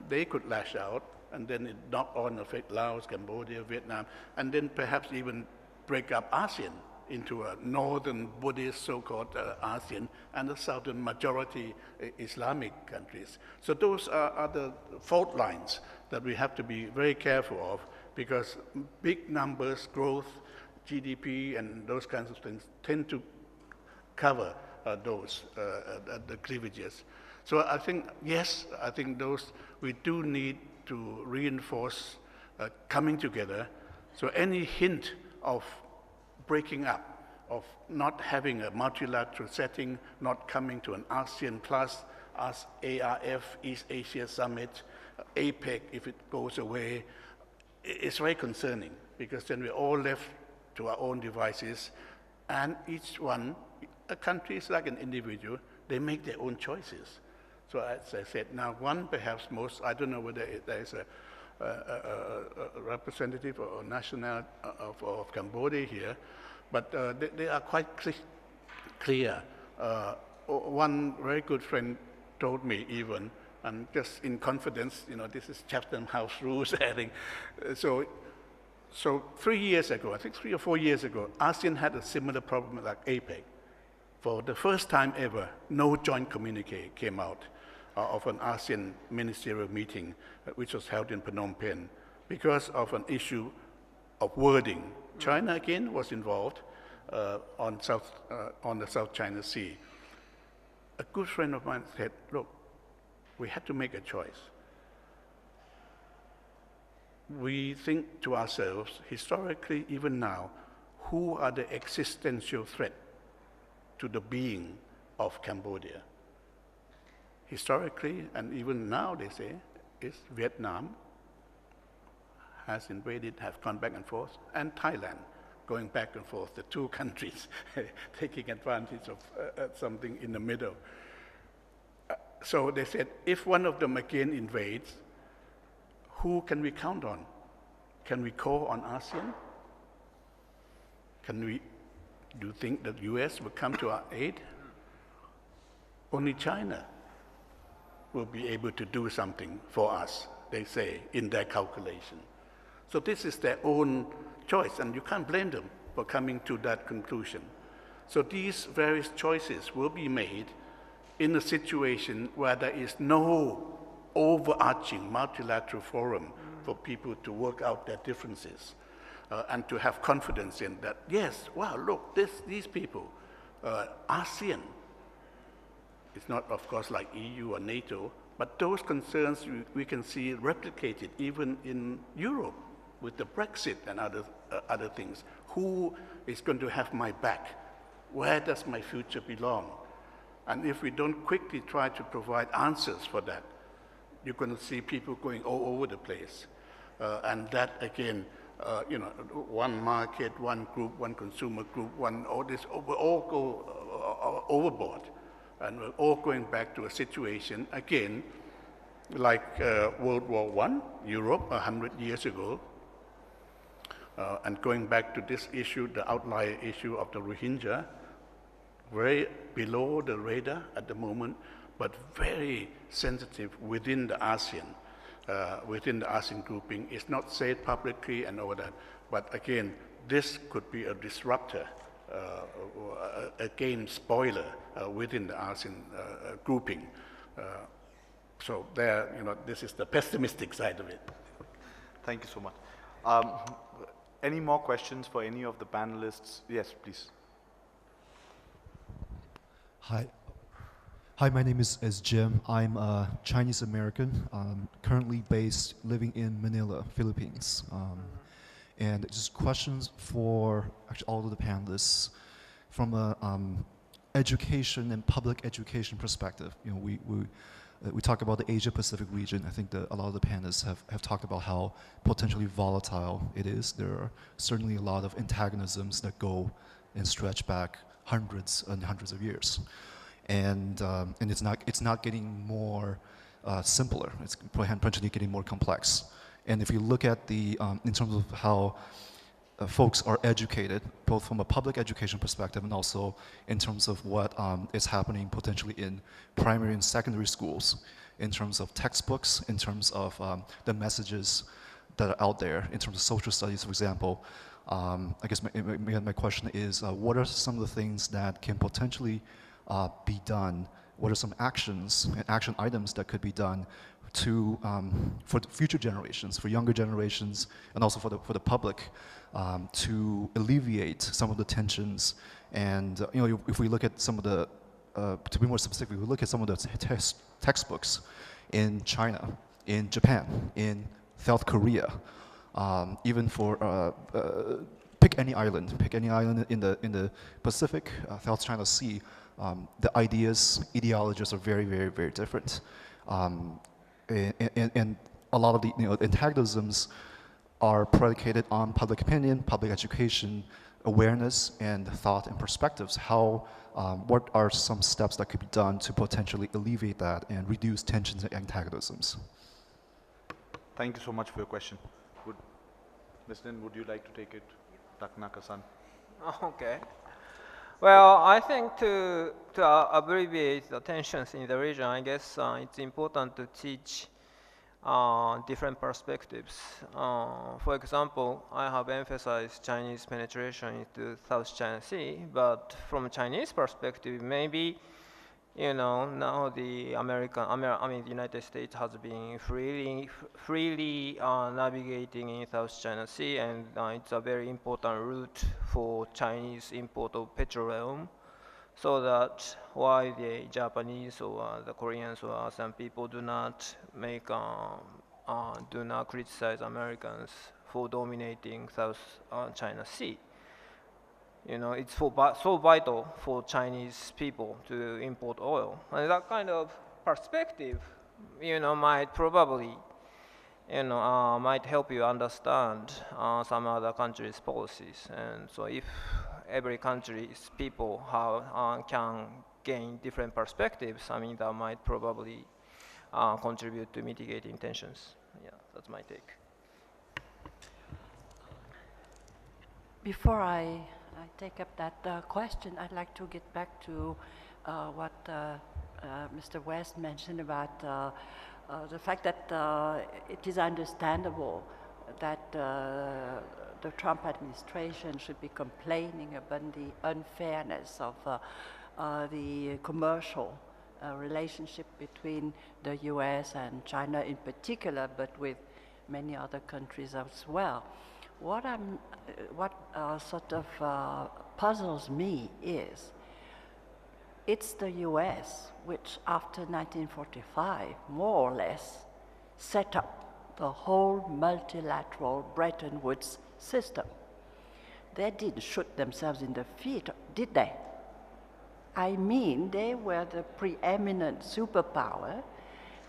They could lash out, and then it knock-on effect Laos, Cambodia, Vietnam, and then perhaps even break up ASEAN into a northern Buddhist so-called ASEAN and a southern majority Islamic countries. So those are the fault lines that we have to be very careful of, because big numbers, growth, GDP, and those kinds of things tend to cover those the cleavages. So I think, yes, I think those, we do need to reinforce coming together. So any hint of breaking up, of not having a multilateral setting, not coming to an ASEAN plus, ARF, East Asia Summit, APEC, if it goes away, it's very concerning, because then we're all left to our own devices, and each one, a country is like an individual, they make their own choices. So as I said, now one perhaps most, I don't know whether there is a representative or national of Cambodia here, but they are quite clear. One very good friend told me even, and just in confidence, this is Chatham House rules, I think. So 3 years ago, I think 3 or 4 years ago, ASEAN had a similar problem like APEC. For the first time ever, no joint communique came out of an ASEAN ministerial meeting, which was held in Phnom Penh, because of an issue of wording. China again was involved on the South China Sea. A good friend of mine said, look, we had to make a choice. We think to ourselves, historically, even now, who are the existential threat to the being of Cambodia? Historically, and even now, they say, is Vietnam has invaded, have gone back and forth, and Thailand going back and forth, the two countries taking advantage of something in the middle. So they said, if one of them again invades, who can we count on? Can we call on ASEAN? Do you think that US will come to our aid? Only China will be able to do something for us, they say, in their calculation. So this is their own choice, and you can't blame them for coming to that conclusion. So these various choices will be made in a situation where there is no overarching multilateral forum for people to work out their differences and to have confidence in that, yes, wow, look, these people, ASEAN, it's not, of course, like EU or NATO, but those concerns we can see replicated even in Europe with the Brexit and other things. Who is going to have my back? Where does my future belong? And if we don't quickly try to provide answers for that, you're going to see people going all over the place. And that, again, one market, one group, one consumer group, all this, will all go overboard. And we're all going back to a situation, again, like World War I, Europe, 100 years ago, and going back to this issue, the outlier issue of the Rohingya, very below the radar at the moment, but very sensitive within the ASEAN grouping. It's not said publicly and all that, but again, this could be a disruptor, again, spoiler within the ASEAN grouping. So there, this is the pessimistic side of it. Thank you so much. Any more questions for any of the panelists? Yes, please. Hi. Hi, my name is Jim. I'm a Chinese American, currently living in Manila, Philippines. And just questions for actually all of the panelists from a education and public education perspective. We talk about the Asia Pacific region. I think a lot of the panelists have talked about how potentially volatile it is. There are certainly a lot of antagonisms that go and stretch back hundreds and hundreds of years. And it's not getting more simpler. It's potentially getting more complex. And if you look at in terms of how folks are educated, both from a public education perspective and also in terms of what is happening potentially in primary and secondary schools, in terms of textbooks, in terms of the messages that are out there, in terms of social studies, for example. I guess my question is, what are some of the things that can potentially be done? What are some action items that could be done for the future generations, for younger generations, and also for the public, to alleviate some of the tensions? And if we look at some of the, to be more specific, we look at some of the textbooks in China, in Japan, in South Korea, even for pick any island in the Pacific, South China Sea. The ideologies are very, very, very different. And a lot of the antagonisms are predicated on public opinion, public education, awareness and thought and perspectives, what are some steps that could be done to potentially alleviate that and reduce tensions and antagonisms? Thank you so much for your question. Ms. Lin, would you like to take it? Taknaka-san. Okay. Well, I think to abbreviate the tensions in the region, I guess it's important to teach different perspectives. For example, I have emphasized Chinese penetration into South China Sea, but from Chinese perspective, maybe now the the United States has been freely navigating in South China Sea, and it's a very important route for Chinese import of petroleum. So that why the Japanese or the Koreans or some people do not criticize Americans for dominating South China Sea. It's so vital for Chinese people to import oil, and that kind of perspective, might probably, might help you understand some other countries' policies. And so, if every country's people can gain different perspectives, that might probably contribute to mitigating tensions. Yeah, that's my take. Before I take up that question, I'd like to get back to what Mr. West mentioned about the fact that it is understandable that the Trump administration should be complaining about the unfairness of the commercial relationship between the US and China in particular, but with many other countries as well. What sort of puzzles me is it's the US which, after 1945, more or less set up the whole multilateral Bretton Woods system. They didn't shoot themselves in the feet, did they? I mean, they were the preeminent superpower.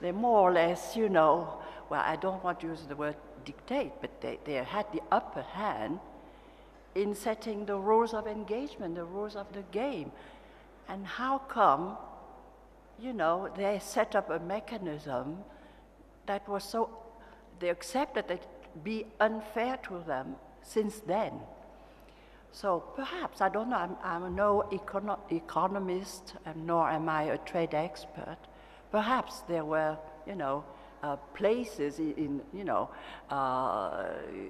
They more or less, well, I don't want to use the word dictate, but they had the upper hand in setting the rules of engagement, the rules of the game. And how come, they set up a mechanism that was so, they accepted it be unfair to them since then. So perhaps, I don't know, I'm no economist, nor am I a trade expert. Perhaps there were, places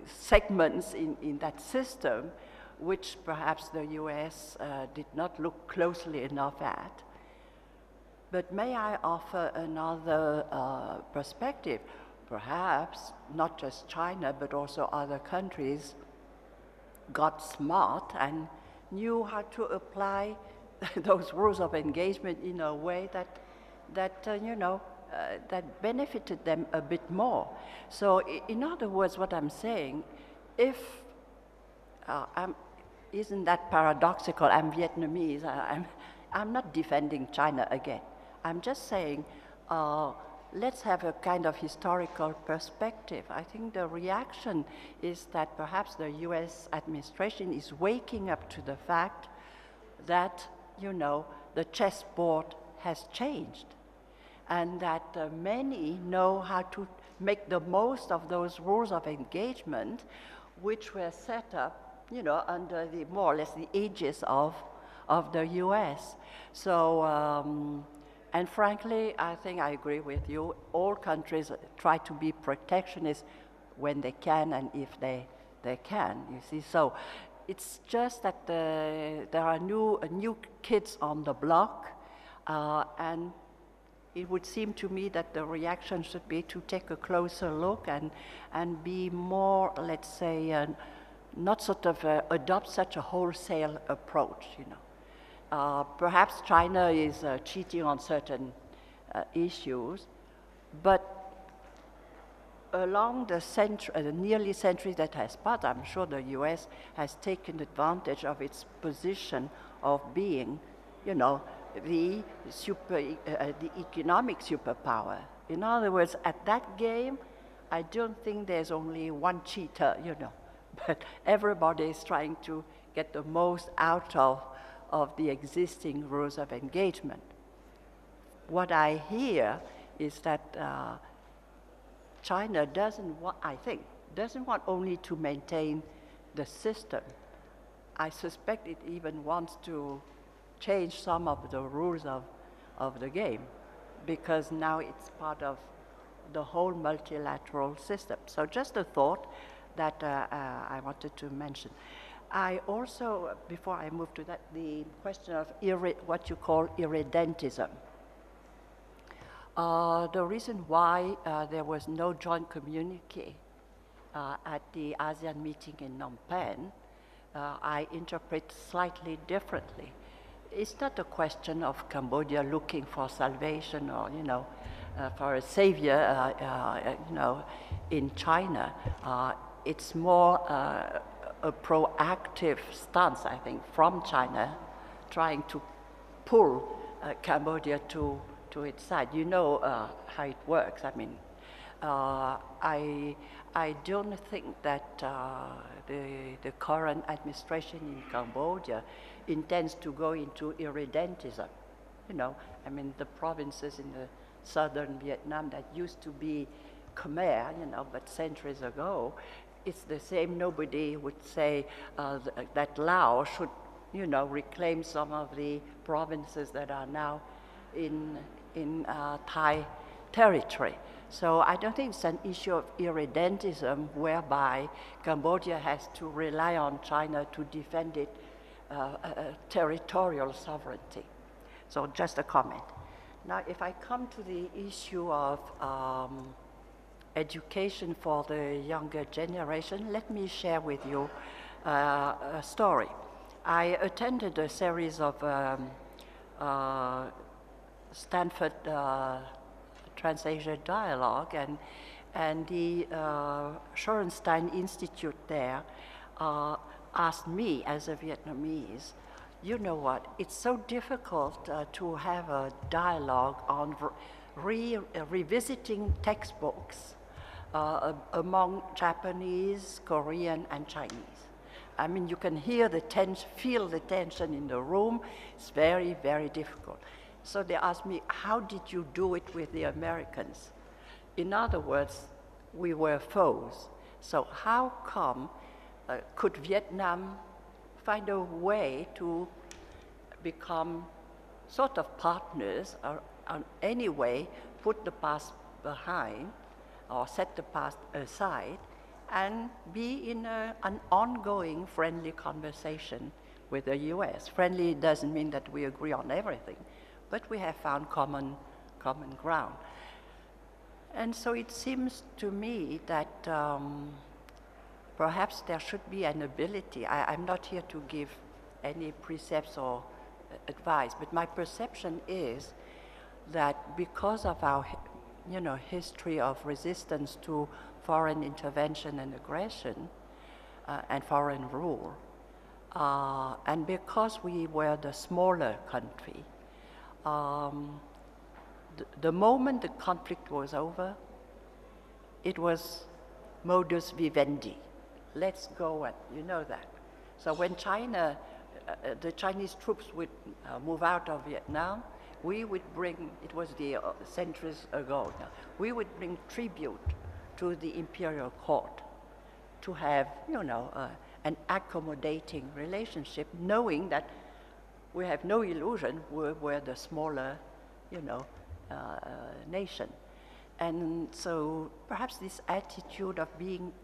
segments in that system which perhaps the US did not look closely enough at. But may I offer another perspective? Perhaps not just China, but also other countries got smart and knew how to apply those rules of engagement in a way that benefited them a bit more. So in other words, what I'm saying, isn't that paradoxical? I'm Vietnamese. I'm not defending China again. I'm just saying, let's have a kind of historical perspective. I think the reaction is that perhaps the US administration is waking up to the fact that, the chessboard has changed, and that many know how to make the most of those rules of engagement which were set up, under the more or less the aegis of the US. So, and frankly, I think I agree with you. All countries try to be protectionist when they can and if they can, you see. So it's just that there are new kids on the block, and it would seem to me that the reaction should be to take a closer look and be more, let's say, not sort of adopt such a wholesale approach, Perhaps China is cheating on certain issues, but along the nearly century that has passed, I'm sure the US has taken advantage of its position of being, the economic superpower. In other words, at that game, I don't think there's only one cheater, but everybody is trying to get the most out of the existing rules of engagement. What I hear is that China doesn't want, I think, doesn't want only to maintain the system. I suspect it even wants to change some of the rules of the game, because now it's part of the whole multilateral system. So just a thought that I wanted to mention. I also, before I move to that, the question of what you call irredentism. The reason why there was no joint communique at the ASEAN meeting in Phnom Penh, I interpret slightly differently. It's not a question of Cambodia looking for salvation or, for a savior, in China. It's more a proactive stance, I think, from China, trying to pull Cambodia to its side. You know how it works. I mean, I don't think that the current administration in Cambodia intends to go into irredentism. I mean, the provinces in the southern Vietnam that used to be Khmer, but centuries ago, it's the same. Nobody would say that Laos should, reclaim some of the provinces that are now in Thai territory. So I don't think it's an issue of irredentism whereby Cambodia has to rely on China to defend its territorial sovereignty. So just a comment. Now, if I come to the issue of education for the younger generation, let me share with you a story. I attended a series of Stanford Trans-Asia Dialogue, and the Shorenstein Institute there asked me as a Vietnamese, you know what, it's so difficult to have a dialogue on revisiting textbooks among Japanese, Korean, and Chinese. I mean, you can hear the feel the tension in the room. It's very, very difficult. So they asked me, how did you do it with the Americans? In other words, we were foes. So how come could Vietnam find a way to become sort of partners, or anyway put the past behind or set the past aside and be in an ongoing friendly conversation with the US? Friendly doesn't mean that we agree on everything, but we have found common ground. And so it seems to me that perhaps there should be an ability. I'm not here to give any precepts or advice, but my perception is that because of our history of resistance to foreign intervention and aggression and foreign rule, and because we were the smaller country, the moment the conflict was over, it was modus vivendi. Let's go, and you know that. So when the Chinese troops would move out of Vietnam, we would bring, it was the centuries ago now, we would bring tribute to the imperial court to have, an accommodating relationship, knowing that we have no illusion we're the smaller, nation. And so perhaps this attitude of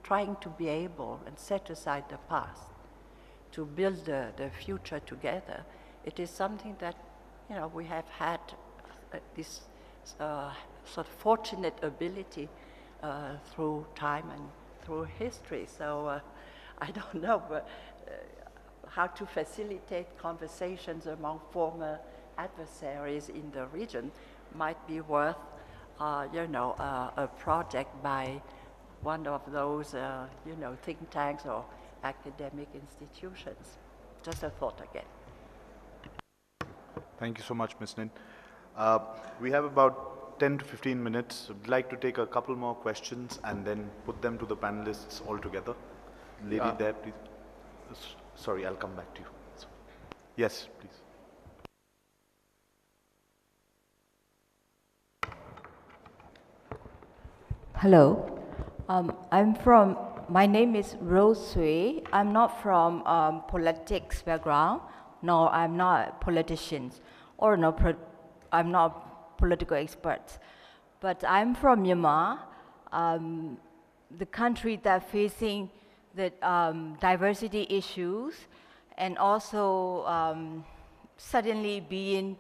trying to be able and set aside the past to build the future together, it is something that, we have had this sort of fortunate ability through time and through history. So I don't know how to facilitate conversations among former adversaries in the region might be worth, a project by one of those, think tanks or academic institutions. Just a thought again. Thank you so much, Ms. Nin. We have about 10 to 15 minutes. I'd like to take a couple more questions and then put them to the panelists all together. Lady there, please. Sorry, I'll come back to you. Yes, please. Hello. My name is Rose Sui. I'm not from politics background, nor I'm not a politician, or I'm not political expert. But I'm from Myanmar, the country that facing the diversity issues, and also suddenly being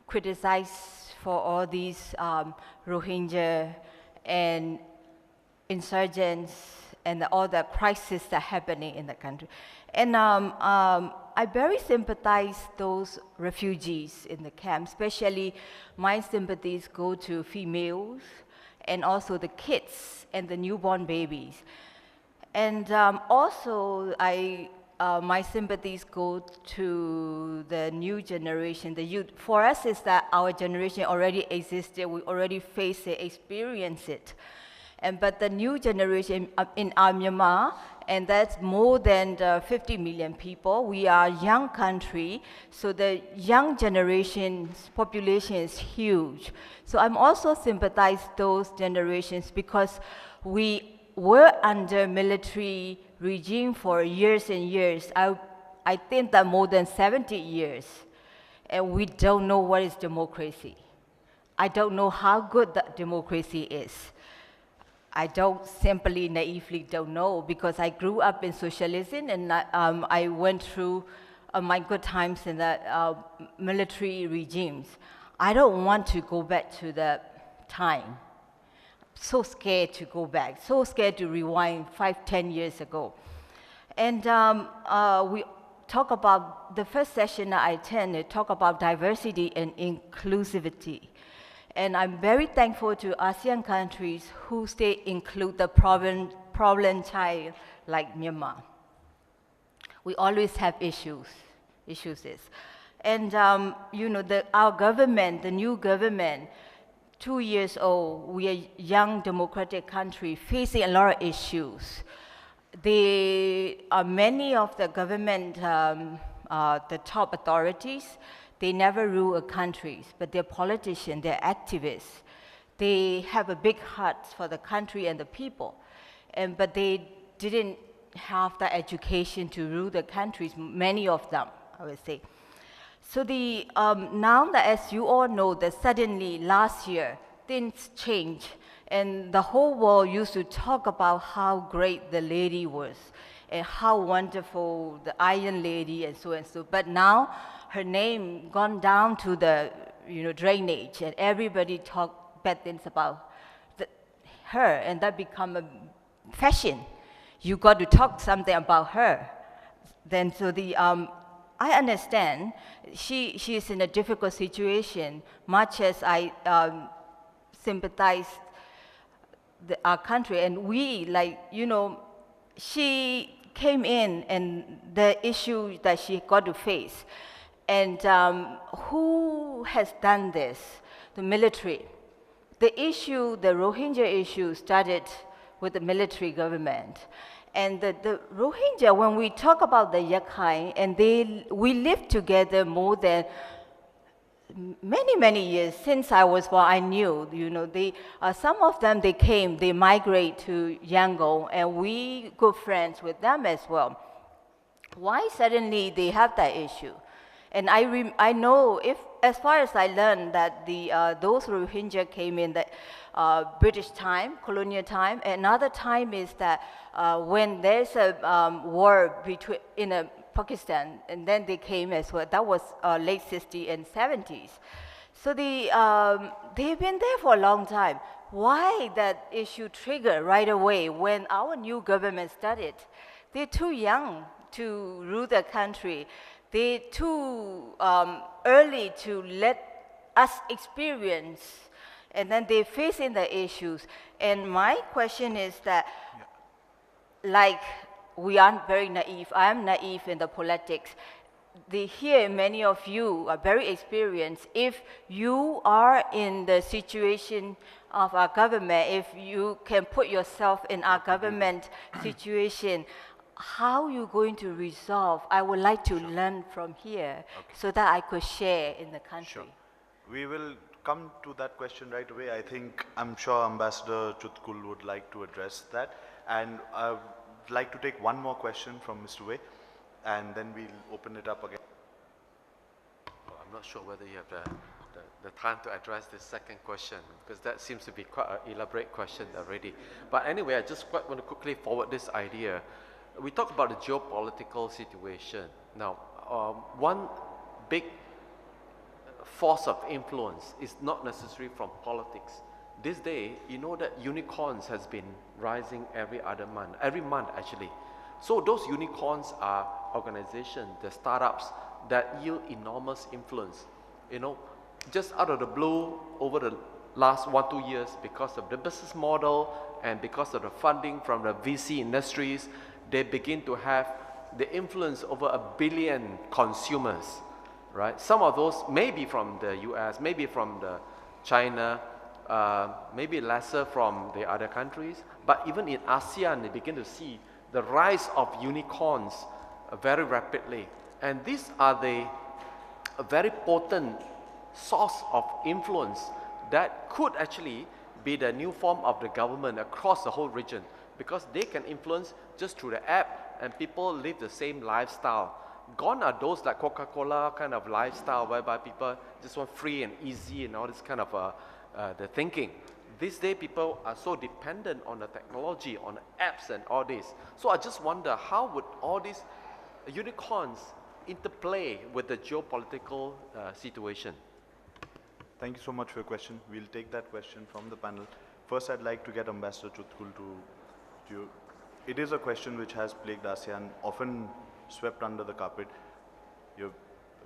criticized for all these Rohingya and insurgents and all the crises that are happening in the country. And I very sympathize those refugees in the camp, especially my sympathies go to females and also the kids and the newborn babies. And also my sympathies go to the new generation, the youth. For us, is that our generation already existed, we already faced it, experienced it. But the new generation in Myanmar, and that's more than 50 million people. We are a young country, so the young generation's population is huge. So I'm also sympathize those generations because we were under military regime for years and years. I think that more than 70 years, and we don't know what is democracy. I don't know how good that democracy is. I don't simply naively don't know because I grew up in socialism and I went through my good times in the military regimes. I don't want to go back to that time. So scared to go back, so scared to rewind 5-10 years ago. And we talk about, the first session I attended, talk about diversity and inclusivity. And I'm very thankful to ASEAN countries who still include the problem child like Myanmar. We always have issues is. And you know, our government, the new government, 2 years old, we are a young democratic country facing a lot of issues. Many of the government, the top authorities, they never rule a country, but they're politicians, they're activists. They have a big heart for the country and the people, but they didn't have the education to rule the countries, many of them, I would say. So now that, as you all know, that suddenly last year, things changed, and the whole world used to talk about how great the lady was, and how wonderful the Iron Lady, and so and so. But now, her name gone down to the drainage, and everybody talk bad things about her, and that become a fashion. You got to talk something about her. Then so I understand she is in a difficult situation, much as I sympathize our country, and we she came in and the issue that she got to face. And who has done this? The military. The Rohingya issue started with the military government. And the Rohingya, when we talk about the Yakai, and we lived together more than many years since I was born. I knew, some of them, they migrate to Yangon, and we good friends with them as well. Why suddenly they have that issue? And I know, as far as I learned, that those Rohingya came in the British time, colonial time. Another time is that when there's a war in Pakistan, and then they came as well. That was late 60s and 70s. So they've been there for a long time. Why that issue triggered right away when our new government started? They're too young to rule the country. They're too early to let us experience, and then they're facing the issues. And my question is that, we aren't very naive. I am naive in the politics. Here, many of you are very experienced. If you are in the situation of our government, if you can put yourself in our government situation, how you going to resolve? I would like to learn from here so that I could share in the country. Sure. We will come to that question right away. I'm sure Ambassador Chutkul would like to address that. And I would like to take one more question from Mr. Wei, and then we'll open it up again. Well, I'm not sure whether you have the time to address this second question, because that seems to be quite an elaborate question already. But anyway, I just quite want to quickly forward this idea. We talk about the geopolitical situation. Now, one big force of influence is not necessarily from politics. This day, you know that unicorns has been rising every month actually. So those unicorns are organizations, the startups that yield enormous influence. You know, just out of the blue, over the last 1-2 years, because of the business model and because of the funding from the VC industries, they begin to have the influence over 1 billion consumers, right? Some of those may be from the US, maybe from the China, maybe lesser from the other countries, but even in ASEAN, they begin to see the rise of unicorns very rapidly. And these are the very potent source of influence that could actually be the new form of the government across the whole region, because they can influence just through the app and people live the same lifestyle. Gone are those like Coca-Cola kind of lifestyle whereby people just want free and easy and all this kind of the thinking. These days people are so dependent on the technology, on the apps and all this. So I just wonder, how would all these unicorns interplay with the geopolitical situation? Thank you so much for your question. We'll take that question from the panel. First, I'd like to get Ambassador Chutkul to it is a question which has plagued ASEAN, often swept under the carpet.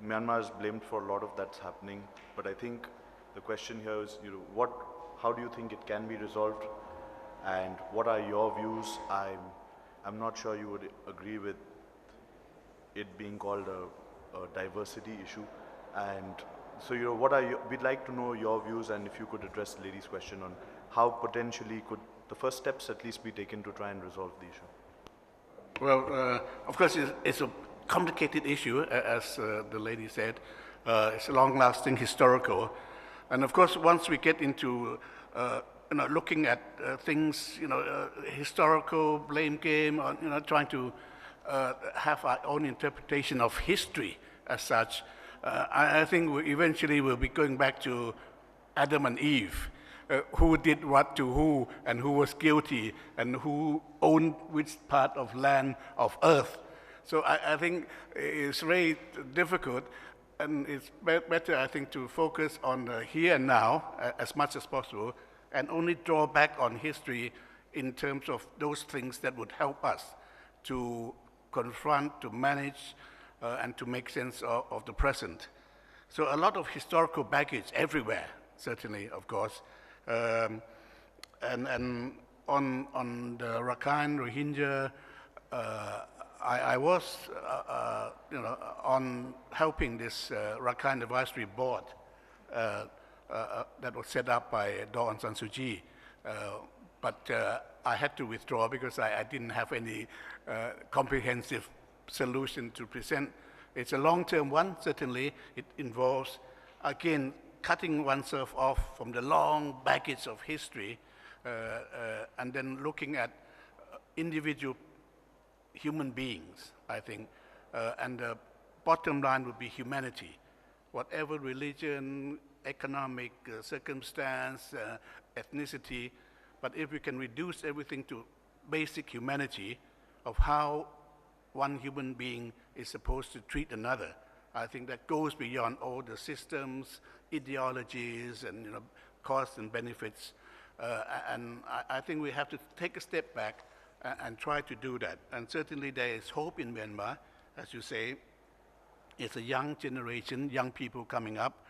Myanmar is blamed for a lot of that's happening, but I think the question here is, how do you think it can be resolved, and what are your views? I'm not sure you would agree with it being called a diversity issue, and so we'd like to know your views, and if you could address the lady's question on how potentially could the first steps at least be taken to try and resolve the issue. Well, of course, it's a complicated issue, as the lady said. It's long-lasting, historical, and of course, once we get into looking at things, historical blame game, or trying to have our own interpretation of history as such, I think we eventually will be going back to Adam and Eve. Who did what to who, and who was guilty, and who owned which part of land, of earth. So I think it's very difficult, and it's better, I think, to focus on the here and now as much as possible, and only draw back on history in terms of those things that would help us to confront, to manage, and to make sense of the present. So a lot of historical baggage everywhere, certainly, of course. And on the Rakhine, Rohingya, I was, on helping this Rakhine Advisory Board that was set up by Aung San Suu Kyi, but I had to withdraw because I didn't have any comprehensive solution to present. It's a long-term one, certainly. It involves, again, cutting oneself off from the long baggage of history and then looking at individual human beings, I think. And the bottom line would be humanity. Whatever religion, economic circumstance, ethnicity, but if we can reduce everything to basic humanity of how one human being is supposed to treat another, I think that goes beyond all the systems, ideologies, and costs and benefits. And I think we have to take a step back and try to do that. And certainly there is hope in Myanmar, as you say. It's a young generation, young people coming up,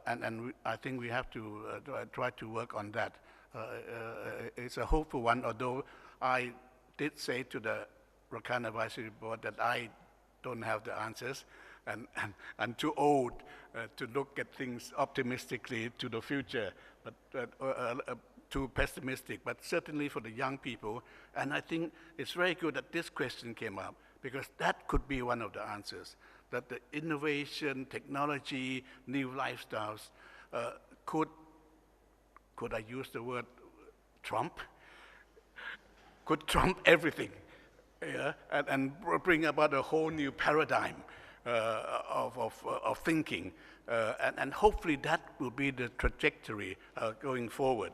and I think we have to try to work on that. It's a hopeful one, although I did say to the Rakhine Advisory Board that I don't have the answers, and I'm too old to look at things optimistically to the future. But too pessimistic, but certainly for the young people. And I think it's very good that this question came up, because that could be one of the answers, that the innovation, technology, new lifestyles could I use the word trump? Could trump everything, yeah? and bring about a whole new paradigm of thinking. And hopefully that will be the trajectory going forward.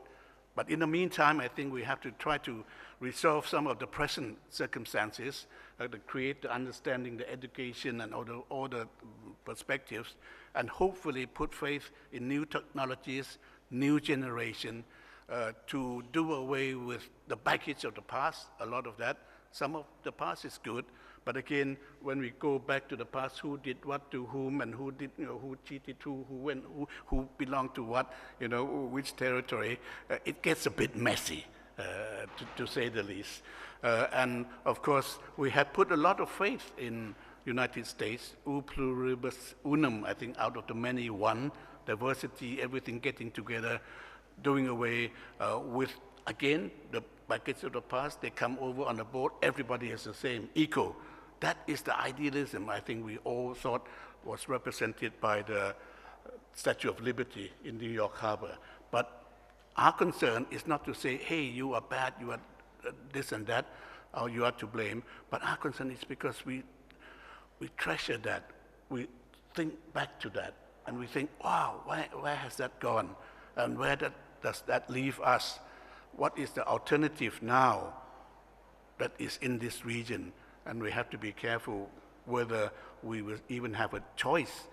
But in the meantime, I think we have to try to resolve some of the present circumstances, to create the understanding, the education, and all the perspectives, and hopefully put faith in new technologies, new generation, to do away with the baggage of the past, a lot of that. Some of the past is good, but again, when we go back to the past, who did what to whom, and who did, who cheated who went, who belonged to what, which territory, it gets a bit messy, to say the least. And of course, we had put a lot of faith in United States, u pluribus unum, I think out of the many one, diversity, everything getting together, doing away with, again, the baggage of the past. They come over on the board, everybody is the same, equal. That is the idealism I think we all thought was represented by the Statue of Liberty in New York Harbor. But our concern is not to say, hey, you are bad, you are this and that, or you are to blame. But our concern is because we treasure that, we think back to that, and we think, wow, where has that gone? And where does that leave us? What is the alternative now that is in this region? And we have to be careful whether we will even have a choice,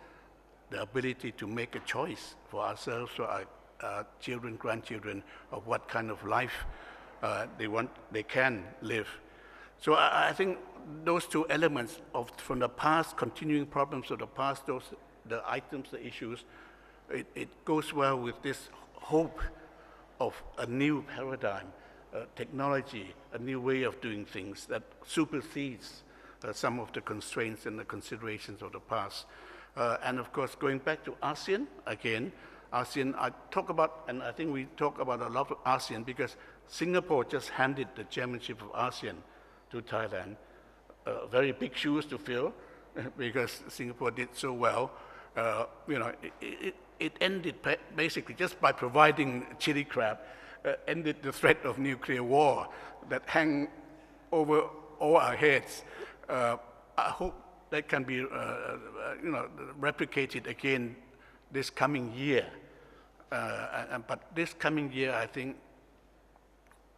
the ability to make a choice for ourselves, for our children, grandchildren, of what kind of life they can live. So I think those two elements from the past, continuing problems of the past, the items, the issues, it goes well with this hope of a new paradigm, technology, a new way of doing things that supersedes some of the constraints and the considerations of the past. And of course, going back to ASEAN, again, ASEAN, I talk about, and I think we talk about a lot of ASEAN because Singapore just handed the chairmanship of ASEAN to Thailand. Very big shoes to fill because Singapore did so well. It ended basically just by providing chili crab, ended the threat of nuclear war that hang over all our heads. I hope that can be replicated again this coming year. But this coming year, I think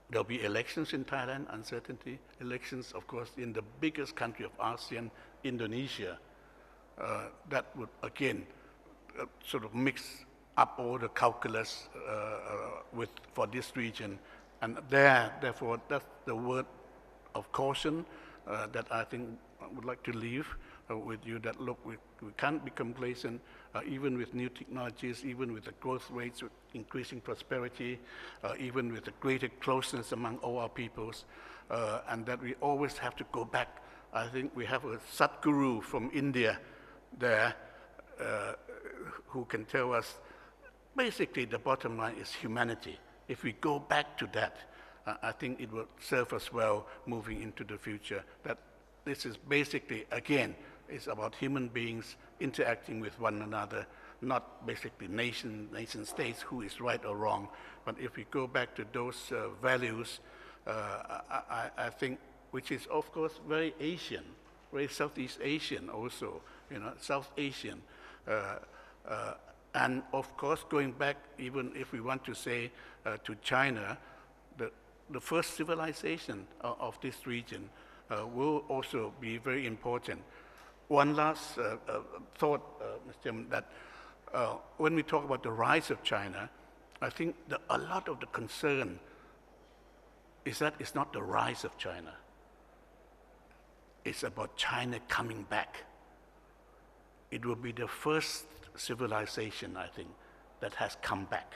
there'll be elections in Thailand, uncertainty, elections, of course, in the biggest country of ASEAN, Indonesia. That would, again, sort of mix up all the calculus for this region. And therefore, that's the word of caution that I think I would like to leave with you, that look, we can't be complacent, even with new technologies, even with the growth rates, with increasing prosperity, even with the greater closeness among all our peoples, and that we always have to go back. I think we have a Sadguru from India there who can tell us, basically the bottom line is humanity. If we go back to that, I think it will serve us well moving into the future. That this is basically, again, it's about human beings interacting with one another, not basically nation states, who is right or wrong. But if we go back to those values, I think, which is of course very Asian, very Southeast Asian also, South Asian. And of course, going back, even if we want to say to China, the first civilization of this region will also be very important. One last thought, Mr. Chairman, that when we talk about the rise of China, I think a lot of the concern is that it's not the rise of China. It's about China coming back. It will be the first civilization, I think, that has come back.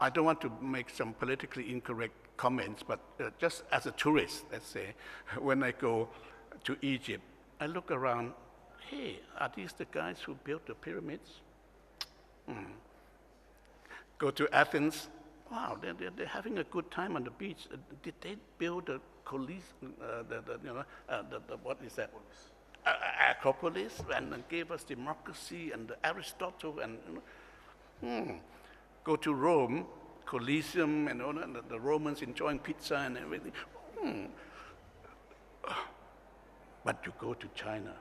I don't want to make some politically incorrect comments, but just as a tourist, let's say, when I go to Egypt, I look around, hey, are these the guys who built the pyramids? Go to Athens, wow, they're having a good time on the beach. Did they build a what is that? Acropolis, and gave us democracy and Aristotle, and go to Rome, Colosseum, and all that, the Romans enjoying pizza and everything. But you go to China.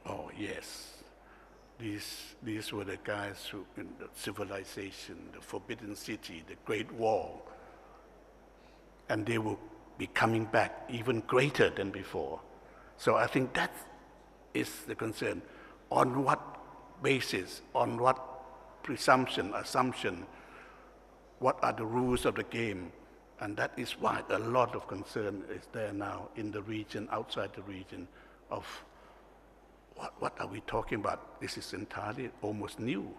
Oh yes. These were the guys who, in the civilization, the Forbidden City, the Great Wall, and they will be coming back even greater than before. So I think that is the concern. On what basis, on what assumption, what are the rules of the game? And that is why a lot of concern is there now in the region, outside the region, of what are we talking about? This is entirely almost new.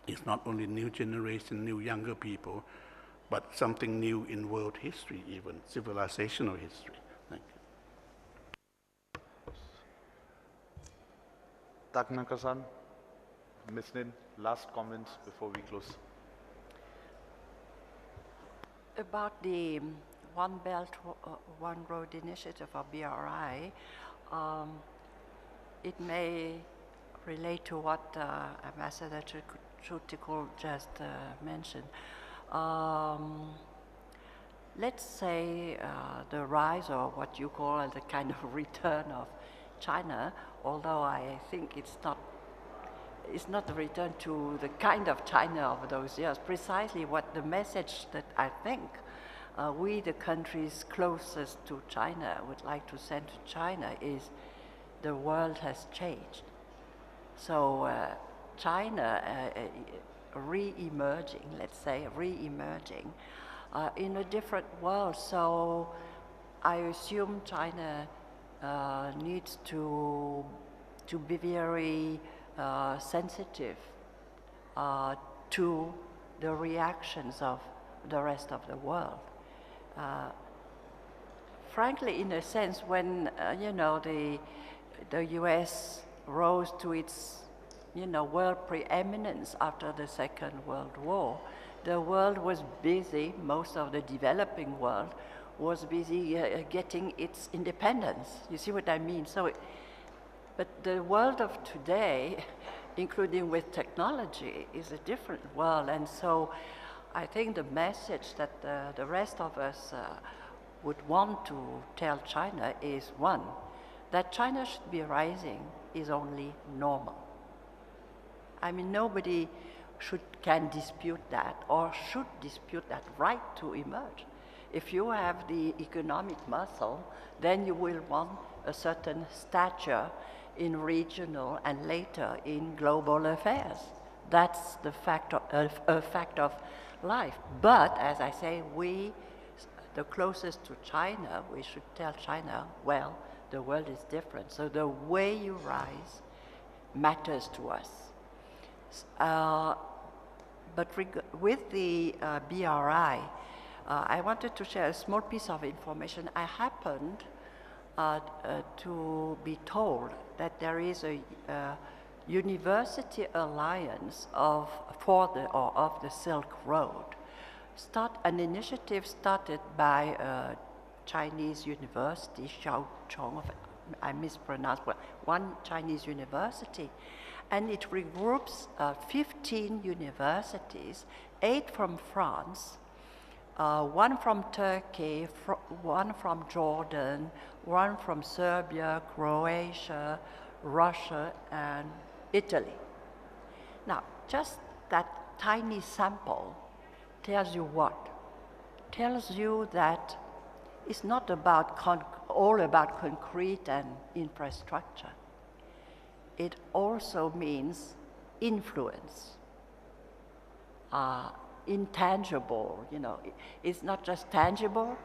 It's not only new generation, new younger people, but something new in world history even, civilizational history. Thank you. Taknaka-san, Ms. Nin, last comments before we close. About the One Belt, One Road initiative of BRI, it may relate to what Ambassador Chutikul just mentioned. Let's say the rise, or what you call the kind of return of China, although I think it's not the return to the kind of China of those years. Precisely what the message that I think we, the countries closest to China, would like to send to China is the world has changed. So China re-emerging, let's say, re-emerging in a different world. So I assume China needs to be very sensitive to the reactions of the rest of the world. Frankly, in a sense, when the U.S. rose to its world preeminence after the Second World War, the world was busy, most of the developing world was busy getting its independence. You see what I mean? So, but the world of today, including with technology, is a different world. And so I think the message that the rest of us would want to tell China is, one, that China should be rising is only normal. I mean, nobody can dispute that or should dispute that right to emerge. If you have the economic muscle, then you will want a certain stature in regional and later in global affairs. That's the fact of life. But as I say, we, the closest to China, we should tell China, well, the world is different. So the way you rise matters to us. But with the BRI, I wanted to share a small piece of information. I happened to be told that there is a university alliance of the Silk Road. An initiative started by a Chinese university, Chau, I mispronounced, but one Chinese university. And it regroups 15 universities, 8 from France, 1 from Turkey, 1 from Jordan, 1 from Serbia, Croatia, Russia, and Italy. Now, just that tiny sample tells you what? Tells you that it's not about all about concrete and infrastructure. It also means influence, intangible, it's not just tangible,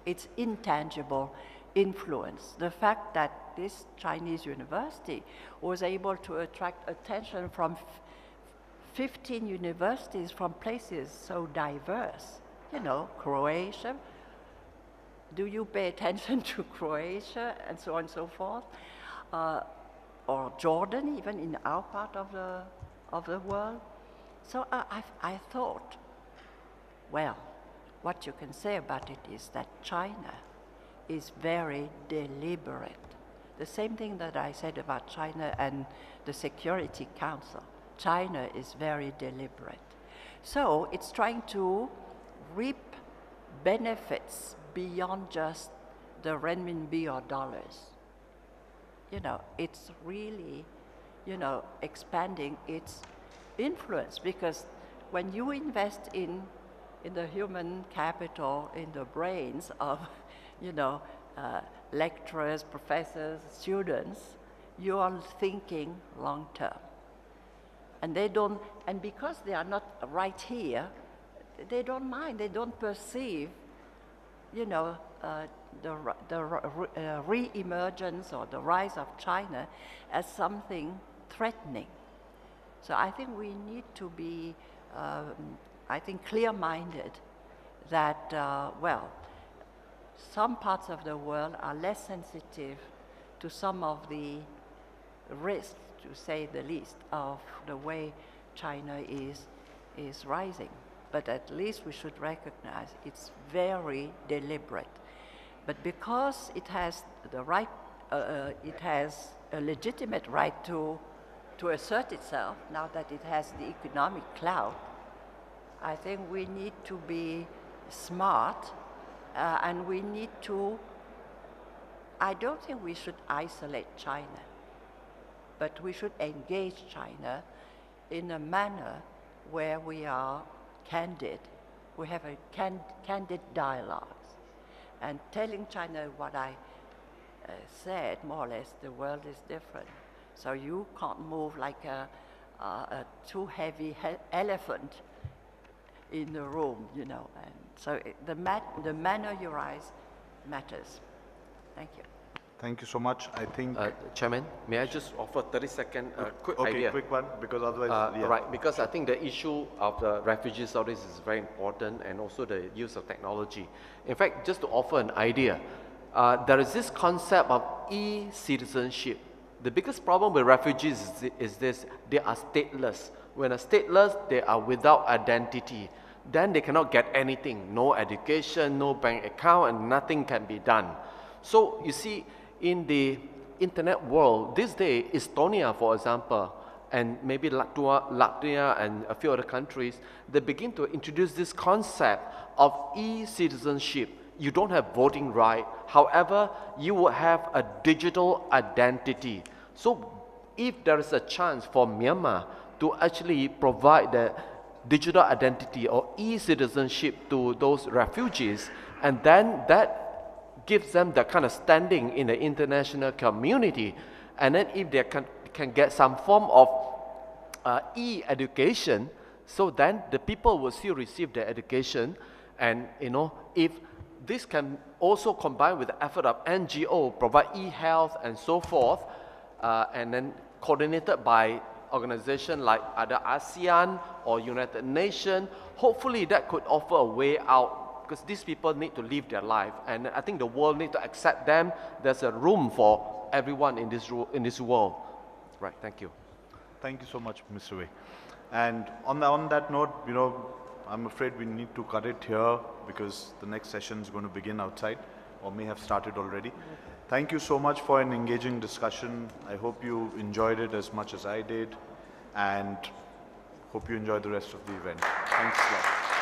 it's intangible influence. The fact that this Chinese university was able to attract attention from 15 universities from places so diverse, Croatia. Do you pay attention to Croatia and so on and so forth? Or Jordan, even in our part of the world. So I thought, well, what you can say about it is that China is very deliberate. The same thing that I said about China and the Security Council. China is very deliberate. So it's trying to reap benefits beyond just the renminbi or dollars. You know, it's really, you know, expanding its influence, because when you invest in the human capital, in the brains of, you know, lecturers, professors, students, you are thinking long term. And they don't, and because they are not right here, they don't mind, they don't perceive, you know, the re-emergence or the rise of China as something threatening. So I think we need to be, I think, clear-minded that, well, some parts of the world are less sensitive to some of the risks, to say the least, of the way China is rising. But at least we should recognize it's very deliberate. But because it has the right, it has a legitimate right to assert itself, now that it has the economic clout, I think we need to be smart, and we need to, I don't think we should isolate China, but we should engage China in a manner where we are candid. We have a candid dialogues. And telling China what I said, more or less, the world is different. So you can't move like a too heavy elephant in the room, you know. And so the manner you rise matters. Thank you. Thank you so much. I think... Chairman, may I just offer 30-second quick okay, idea? quick one, because otherwise... yeah. Right, because I think the issue of the refugees, all this is very important, and also the use of technology. In fact, just to offer an idea, there is this concept of e-citizenship. The biggest problem with refugees is this: they are stateless. When a stateless, they are without identity. Then they cannot get anything, no education, no bank account, and nothing can be done. So you see, in the internet world, this day, Estonia, for example, and maybe Latvia and a few other countries, they begin to introduce this concept of e-citizenship. You don't have voting right, however, you will have a digital identity. So if there is a chance for Myanmar to actually provide the digital identity or e-citizenship to those refugees, and then that gives them that kind of standing in the international community, and then if they can get some form of e-education, so then the people will still receive their education. And you know, if this can also combine with the effort of NGO, provide e-health and so forth, and then coordinated by organizations like either ASEAN or United Nations, hopefully that could offer a way out, because these people need to live their life, and I think the world needs to accept them. There's a room for everyone in this world. Right, thank you. Thank you so much, Mr. Wei. And on that note, you know, I'm afraid we need to cut it here, because the next session is going to begin outside, or may have started already. Thank you so much for an engaging discussion. I hope you enjoyed it as much as I did, and hope you enjoy the rest of the event. Thanks a lot.